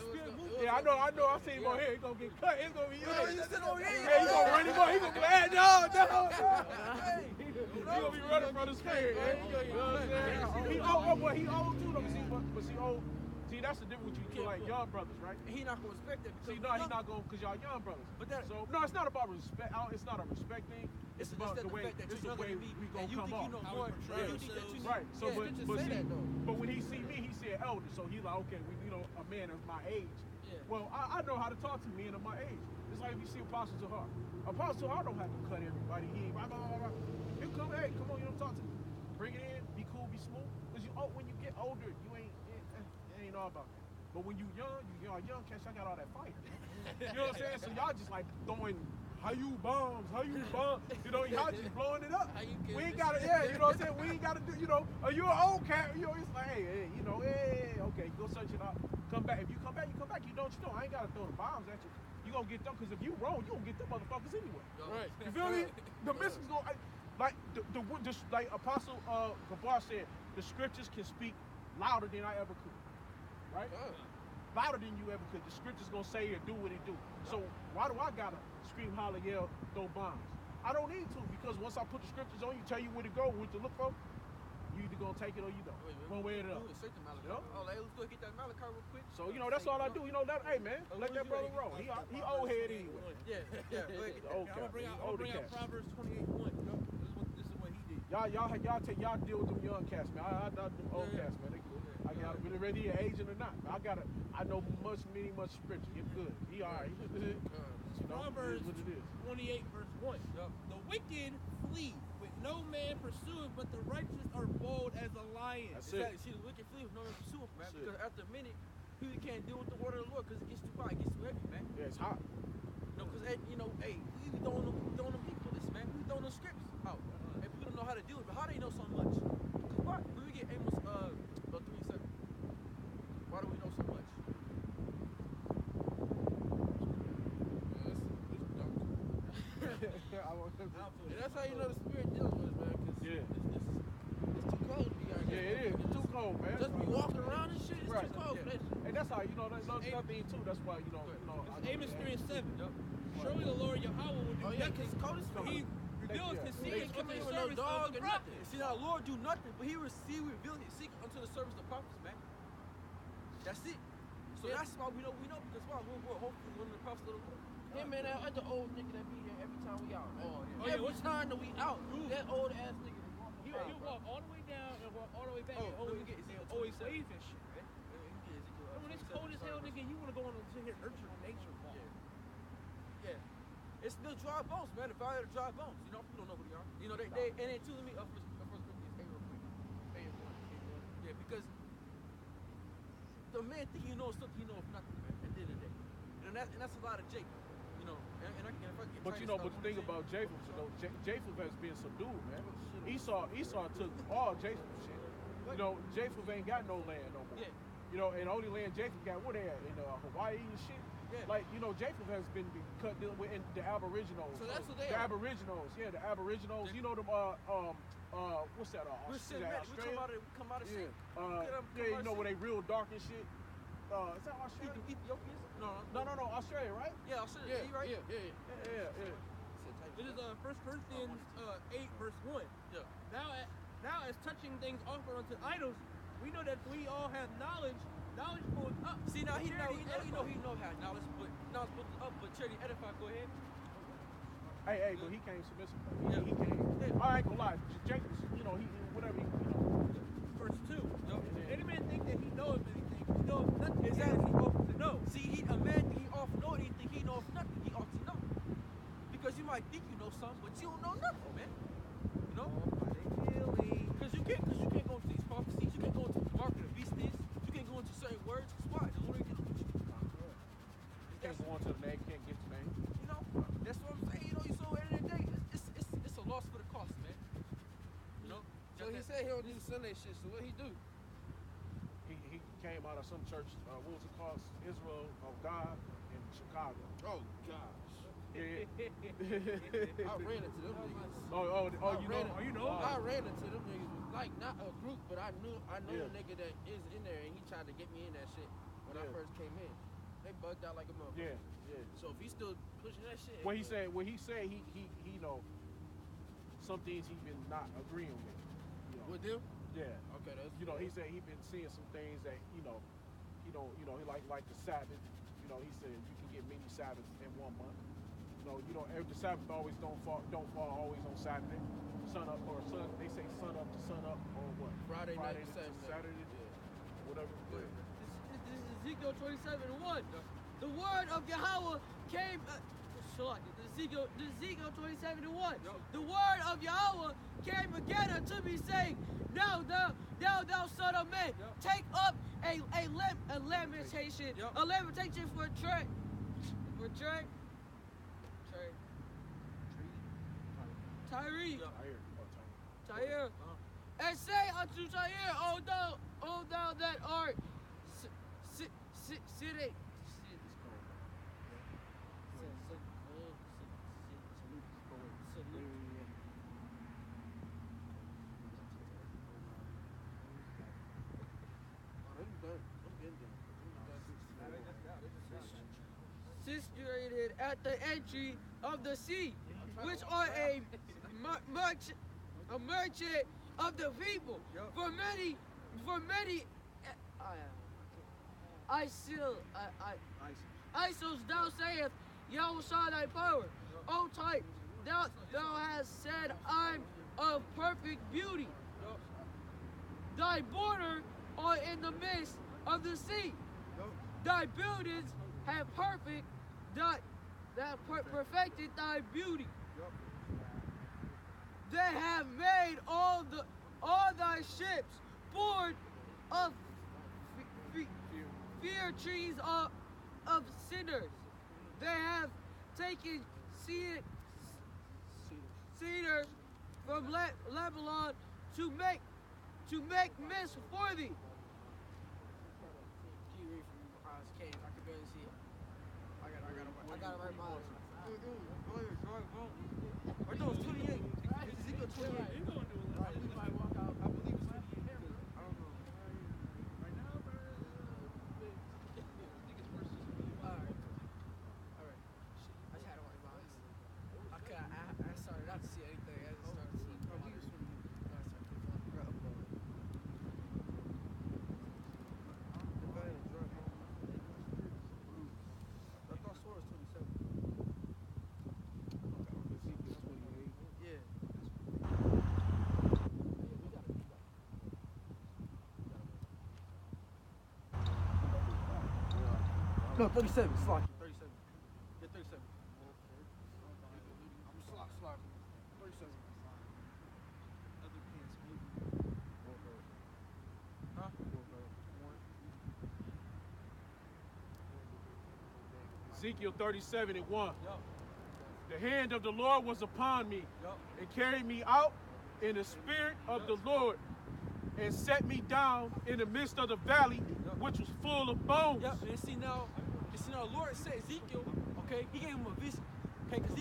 Speaker 3: yeah, I know. I see him on here. He's gonna get cut. It's gonna be you.
Speaker 2: You sit over here.
Speaker 3: Yeah, he's gonna run him up. He's gonna be like, no. He's gonna be running from the spirit. You know what I'm saying? He old too, though. But see, old. See, that's the difference with you like young brothers, right?
Speaker 2: And he not gonna respect that.
Speaker 3: See, no, he's not gonna, because y'all young brothers.
Speaker 2: But that,
Speaker 3: so no, it's not about respect. It's not a respect thing. It's about the way. It's the way we gonna come off. Right. So, but when he see me, he said elder. So he's like, okay, a man of my age.
Speaker 2: Yeah.
Speaker 3: Well, I know how to talk to men of my age. It's like if you see Apostle Tahar. Apostle Tahar don't have to cut everybody. He ain't blah blah blah. He'll come, hey, come on, talk to me. Bring it in, be cool, be smooth. Because when you get older, you ain't all about that. But when you young cats, I got all that fire. You know what I'm saying? So y'all just like throwing bombs. Y'all just blowing it up. We ain't gotta, you know what I'm saying? We ain't gotta do, are you an old cat? It's like, hey, okay, go search it out. Come back. If you come back, you come back. You don't, I ain't gotta throw the bombs at you. You gonna get them, because if you wrong, you gonna get them motherfuckers anyway.
Speaker 1: Right.
Speaker 3: You feel me? The mission's gonna, like like Apostle Gabar said, the scriptures can speak louder than I ever could. Right? Louder than you ever could. The scripture's gonna say or do what it do. So why do I gotta scream, holler, yell, throw bombs? I don't need to, because once I put the scriptures on you, tell you where to go, what to look for, you either gonna take it or you don't. One way or the other.
Speaker 2: Oh, let's go get that Malachi real quick.
Speaker 3: So that's all I do. Hey man, let that brother roll. He old head anyway.
Speaker 2: Yeah.
Speaker 5: I'm gonna bring out Proverbs 28:1. This is what he did.
Speaker 3: Y'all deal with them young cats, man. I them old cats, man. They good. I got whether he aging or not. I know much scripture. You're good. He all right.
Speaker 5: Proverbs 28 verse 1. The wicked flee with no man pursuing, but the righteous are bold as a lion.
Speaker 3: That's it.
Speaker 2: See, the wicked flee with no man pursuing, man. Because after a minute, people can't deal with the word of the Lord because it gets too hot, it gets too heavy, man.
Speaker 3: Yeah, it's hot.
Speaker 2: No, because hey, we be throwing them people this, man. We throwing them scripts out, and people don't know how to deal with it. But how do they know so much? Because why? When we get Amos 3:7, why do we know so much?
Speaker 1: That's how you know the spirit deals with us, man. Cause it's too cold to be out here.
Speaker 3: Yeah, it is. It's too cold, man.
Speaker 1: Just be walking around and shit. It's
Speaker 3: right.
Speaker 1: too cold.
Speaker 3: Yeah. And that's how another thing too. That's why
Speaker 5: Amos 3:7. Surely the Lord Yahweh will do
Speaker 1: because it's cold as fuck.
Speaker 5: He reveals his secrets with his
Speaker 1: no
Speaker 5: service
Speaker 1: dog
Speaker 5: of the
Speaker 1: and
Speaker 5: prophet.
Speaker 1: nothing.
Speaker 2: See, now the Lord do nothing, but he revealed his secret unto the servants of the prophets, man. That's it. So that's why we know because why we're hopefully one of the prophets of the Lord.
Speaker 1: Him and that other old nigga that be there every time we out, man.
Speaker 5: Every
Speaker 1: time that we out, that old ass nigga.
Speaker 5: He'll walk all the way down and walk all the way back.
Speaker 2: Always
Speaker 5: wave and shit, man. When it's cold as hell, nigga, you want to go on and sit here nurture nature.
Speaker 2: Yeah. It's still dry bones, man. The valley of the dry bones. You know, people don't know who they are. You know, they and then too, let me First Corinthians 8 real quick. 8:1. Yeah, because the man think he knows something, he knows nothing, man. At the end of the day, and that's a lot of Jacob. You know, and if I get
Speaker 3: but you know, but the thing about Japheth, you know, Japheth has been subdued, man. Esau took all Japheth's shit. You know, Japheth ain't got no land no more.
Speaker 2: Yeah.
Speaker 3: You know, and only land Japheth got, where they at? In Hawaii and shit?
Speaker 2: Yeah.
Speaker 3: Like, you know, Japheth has been cut with the Aboriginals.
Speaker 2: So that's what they
Speaker 3: are.
Speaker 2: The
Speaker 3: Aboriginals, yeah, the Aboriginals. You know them, what's that?
Speaker 2: Australia? We come out of shit.
Speaker 3: Yeah, you know, where they real dark and shit. Is that Australia?
Speaker 2: Ethiopians?
Speaker 3: No, Australia, right?
Speaker 2: Yeah, Australia.
Speaker 1: Yeah, right?
Speaker 2: Yeah.
Speaker 5: This is 1 Corinthians 8 verse 1.
Speaker 2: Yeah.
Speaker 5: Now as touching things offered unto idols, we know that we all have knowledge. Knowledge pulls up.
Speaker 2: See, now he know how knowledge put up, but charity edify. Go ahead.
Speaker 3: Hey, but he came submissive.
Speaker 2: Yeah.
Speaker 3: He came. Yeah. I ain't gonna lie. Jacob, you know, he whatever he, you know.
Speaker 5: Verse 2.
Speaker 2: Yep.
Speaker 5: Any man think that he knows anything, he knows nothing.
Speaker 2: Exactly.
Speaker 5: He ought to know.
Speaker 2: See, a man he ought to know anything, he knows nothing. He ought to know. Because you might think you know something, but you don't know nothing, man. You know? Because you can't go into these prophecies, you can't go into the mark of the beast is, you can't go into certain words. Why? The Lord ain't dealing with you.
Speaker 3: You can't go on to the name, can't get the name.
Speaker 2: You know? That's what I'm saying. You know, so at the end of the day, it's a loss for the cost, man. You know?
Speaker 1: So he said he don't do Sunday shit, so what he do?
Speaker 3: He came out of some church, what was it called? Israel of God in Chicago.
Speaker 1: Oh, gosh.
Speaker 3: Yeah.
Speaker 1: I ran into them niggas.
Speaker 3: You know?
Speaker 1: I ran into them niggas. Like, not a group, but I know
Speaker 3: Yeah.
Speaker 1: the nigga that is in there, and he tried to get me in that shit when I first came in. They bugged out like a motherfucker.
Speaker 3: Yeah.
Speaker 1: So if he's still pushing that shit.
Speaker 3: When he said he know some things he been not agreeing with. You know.
Speaker 1: With them?
Speaker 3: Yeah.
Speaker 1: Okay, that's
Speaker 3: You know, he said he been seeing some things that, he like the Sabbath. You know, he said you can get many Sabbaths in 1 month. You know, the Sabbath always don't fall always on Saturday. They say sun up to sun up or what?
Speaker 1: Friday night to
Speaker 3: Saturday.
Speaker 1: Yeah.
Speaker 3: Whatever.
Speaker 4: This is Ezekiel 27:1. The word of Yahweh came. Ezekiel 27:1. The word of Yahweh came again unto me, saying, "Now thou son of man, take up a lamentation, a lamentation for Tyre, and say unto Tyre, O thou that art sitting." Situated at the entry of the sea, which are a merchant of the people. For many, Isos thou sayest, Yahweh saw thy power. O type, thou hast said, I'm of perfect beauty. Thy border are in the midst of the sea. Thy buildings have perfected thy beauty. They have made all thy ships board of fear trees of sinners. They have taken cedar from Lebanon to make mist for thee.
Speaker 1: I can barely see it. I got it right behind you.
Speaker 2: I know it's 28. It's Ezekiel 28.
Speaker 1: We might walk out. I believe it's 28. I don't know.
Speaker 5: Right now, bro.
Speaker 1: Alright. I just had it right behind me. I started not to see anything. I just started to see.
Speaker 2: No, 37. Slock. 37. Yeah, 37.
Speaker 6: I'm slock. 37. Other pants,
Speaker 2: Huh?
Speaker 3: Ezekiel 37:1.
Speaker 2: Yup.
Speaker 3: The hand of the Lord was upon me and carried me out in the spirit of the Lord and set me down in the midst of the valley, which was full of bones.
Speaker 2: Yep. And see now, the Lord said Ezekiel, okay, he gave him a vision. Okay, because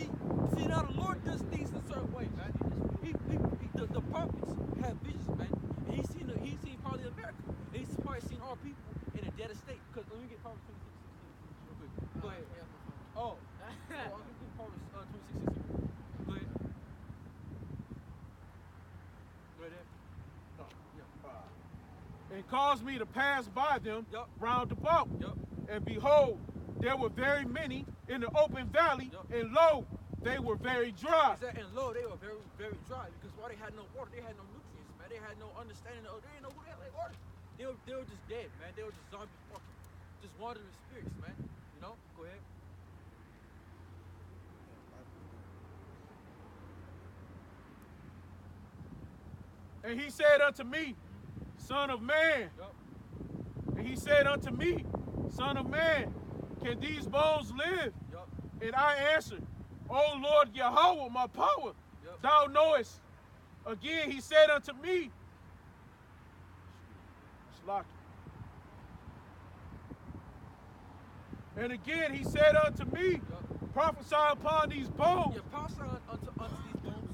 Speaker 2: see now the Lord does things in a certain way, man. The prophets have visions, man. And he's seen probably America. And he's probably seen our people in a dead state. Because let me get Proverbs 26:16 real quick. Go ahead. Oh, I'm going to do Proverbs 26:16. Go ahead. Go ahead.
Speaker 3: And caused me to pass by them round about.
Speaker 2: Yup.
Speaker 3: And behold, there were very many in the open valley, and lo, they were very dry.
Speaker 2: Exactly. And lo, they were very, very dry because why? They had no water, they had no nutrients, man. They had no understanding of, they didn't know who the hell they were. They were just dead, man. They were just zombies walking, just wandering spirits, man. You know? Go ahead.
Speaker 3: And he said unto me, Son of man. And he said unto me, Son of man, can these bones live? And I answered, O Lord Yahweh, my power, thou knowest. Again he said unto me, and again he said unto me, prophesy upon these bones.
Speaker 2: Yeah, prophesy unto these bones.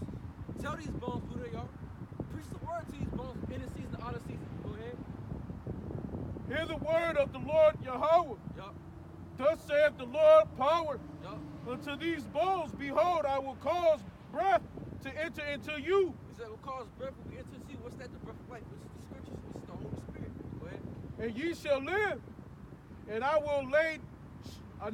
Speaker 2: Tell these bones who they are. Preach the word to these bones in the season, out of season. Go ahead.
Speaker 3: Hear the word of the Lord Yahweh. Thus saith the Lord power unto these bones. Behold, I will cause breath to enter into you.
Speaker 2: He said, will cause breath to enter into you. What's that? The breath of life. Which is the scriptures. Which is the Holy Spirit. Go ahead.
Speaker 3: And ye shall live, and I will lay, I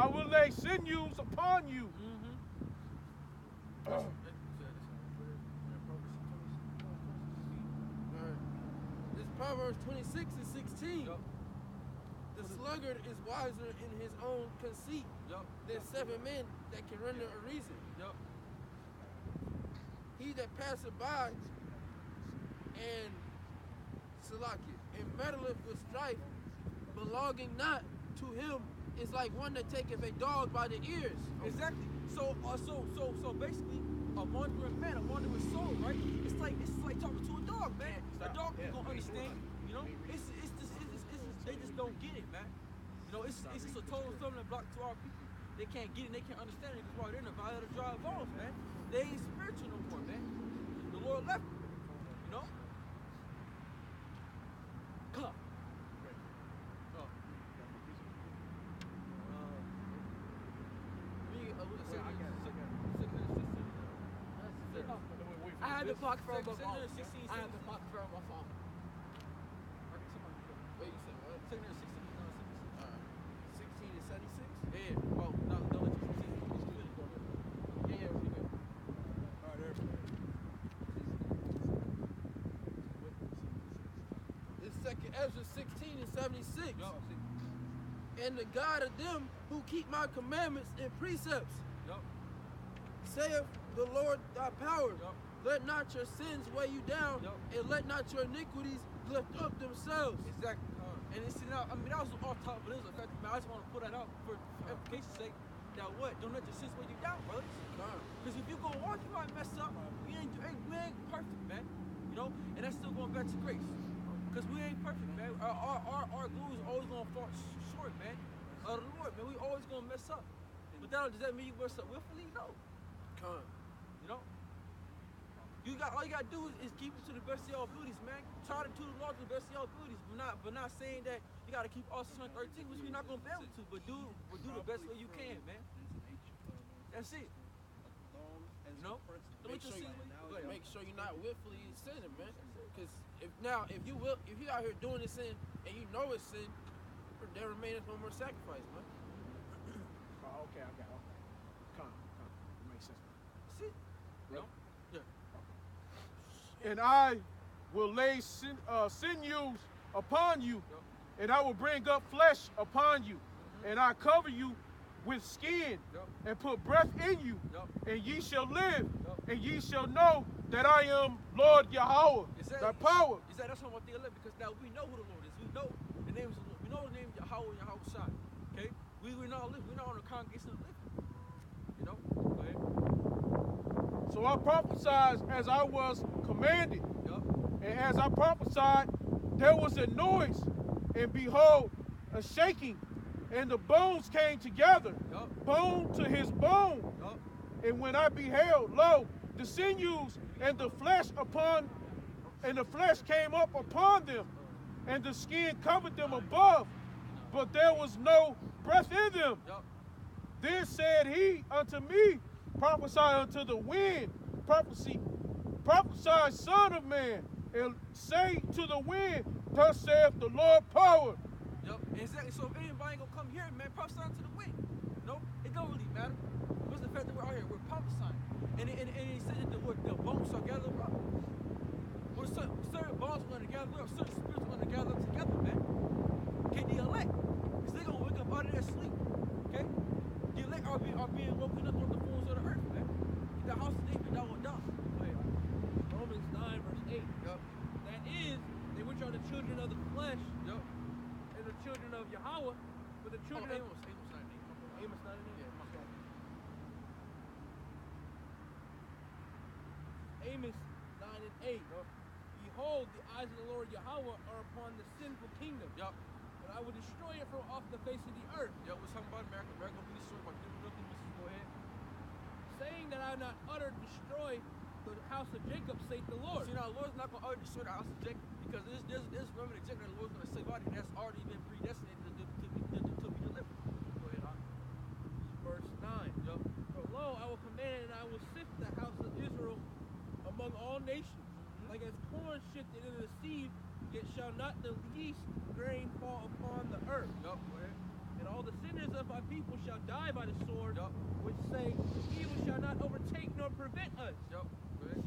Speaker 3: will lay sinews upon you.
Speaker 1: This Proverbs 26:16. The sluggard is wiser in his own conceit than 7 men that can render a reason. He that passeth by and meddleth with strife, belonging not to him, is like one that taketh a dog by the ears.
Speaker 2: Exactly. So basically, a wandering man, a wandering soul, right? It's like talking to a dog, man. A dog is gonna understand. You know, it's just they just don't get it, man. You know, it's just a total stumbling block to our people. They can't get it, they can't understand it because they're in the valley of the dry bones, man. They ain't spiritual no more, man. The Lord left them, you know. Come on. I had the clock from my phone. I had the clock from my phone.
Speaker 1: Wait, you said what? 16 and 76?
Speaker 2: Yeah. Well, no, don't let you see. Yeah, we good.
Speaker 1: All right, there. It's 2nd Ezra 16 and 76. And the God of them who keep my commandments and precepts, saith the Lord thy power. Let not your sins weigh you down, and let not your iniquities lift up themselves.
Speaker 2: Exactly. And it's now, I mean, that was off top, but it was a fact. I just want to put that out for application's sake. That what? Don't let your sins weigh you down, brother. Because if you go walk, you might mess up. We ain't perfect, man. You know, and that's still going back to grace. Because we ain't perfect, man. Our glue is always gonna fall short, man. Of the Lord, man. We always gonna mess up. But does that mean you mess up willfully? No. You know? All you gotta do is keep it to the best of your abilities, man. Try to do the law to the best of your abilities, but not saying that you gotta keep all 613, which we're not gonna be able to, but do the best way you can, man. That's it. You know?
Speaker 1: Make sure you're not willfully sinning, man. Because if you out here doing this sin and you know it's sin, there remaineth no more sacrifice, man.
Speaker 3: Okay. Come. It makes sense.
Speaker 2: That's it. You know? Yeah.
Speaker 3: And I will lay sinews
Speaker 7: upon you, and I will bring up flesh upon you, and I cover you with skin, and put breath in you, and ye shall live, and ye shall know that I am Lord Yahweh, thy power.
Speaker 2: That's what the elect, because now we know who the Lord is. We know the name of the Lord. We know the name of Yahweh and Yahweh Shai. Okay? We're not living. We're not on the congregation of living. You know? Go ahead.
Speaker 7: So I prophesied as I was commanded. And as I prophesied, there was a noise, and behold, a shaking, and the bones came together, bone to his bone. And when I beheld, lo, the sinews and the flesh came up upon them, and the skin covered them above, but there was no breath in them. Then said he unto me, prophesy unto the wind, prophesy, son of man, and say to the wind, thus saith the Lord power.
Speaker 2: Exactly. So if anybody gonna come here, man, prophesy to the wind. No, it don't really matter. What's the fact that we're out here? We're prophesying. And he said that the bones are gathered up. We're certain bones are gonna gather up, certain spirits are gonna gather up together, man. Okay, the elect. Because they're gonna wake up out of their sleep. Okay? The elect are being woken up on the fools of the earth, man. The house of David, that will die.
Speaker 5: Romans 9, verse 8. That is, they which are the children of the flesh, and the children of Yahweh, but the children of
Speaker 2: Amos 9:8.
Speaker 5: Amos 9:8. Amos 9:8. Behold, the eyes of the Lord Yahweh are upon the sinful kingdom. And I will destroy it from off the face of the earth.
Speaker 2: We're talking about America. America will be destroyed by nothing. Go ahead.
Speaker 5: Saying that I have not uttered destroy the house of Jacob, saith the Lord.
Speaker 2: See, now the Lord's not going to utter destroy the house of Jacob, because there's remnant of Jacob that the Lord's going to save out, and that's already been predestinated to be delivered. Go ahead,
Speaker 5: Verse 9. For lo, I will command, and I will sift the house of Israel among all nations, like as corn shifted into the sieve, yet shall not the least grain fall upon the earth.
Speaker 2: Go ahead.
Speaker 5: And all the sinners of my people shall die by the sword, which say, evil shall not overtake nor prevent us.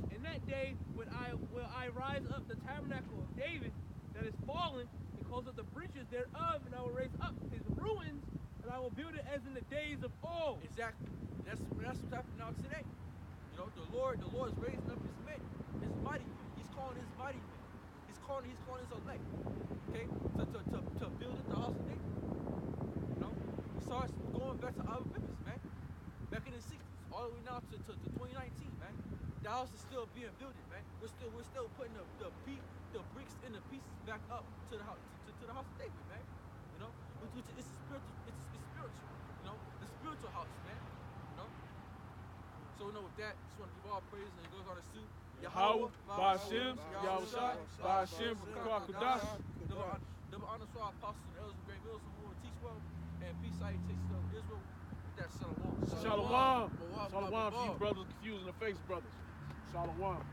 Speaker 5: In that day will I rise up the tabernacle of David that is fallen, and close up the breaches thereof, and I will raise up his ruins, and I will build it as in the days of old.
Speaker 2: Exactly. That's what's happening now today. You know, the Lord is raising up his men, his mighty men. He's calling his mighty men. He's calling his elect. Okay? To build it the house of David. You know? It starts going back to our biblics, man. Back in the 60s, all the way now to 2019, man. The house is still being built, man. We're still putting the bricks and the pieces back up to the house to the house of David, man. You know? It's spiritual. It's spiritual. You know? The spiritual house, man. You know? So with that, just want to give all praise, and it goes on to sue
Speaker 7: Yahweh, Ba'ashem, Yahushua, Ba'ashem, B'Kwakudash.
Speaker 2: Double honors for our apostles and elders of great mills who will teach well, and peace salutations of Israel. With that, shalom.
Speaker 7: Shalom. Shalom to you brothers, confusing the face brothers. Shalom.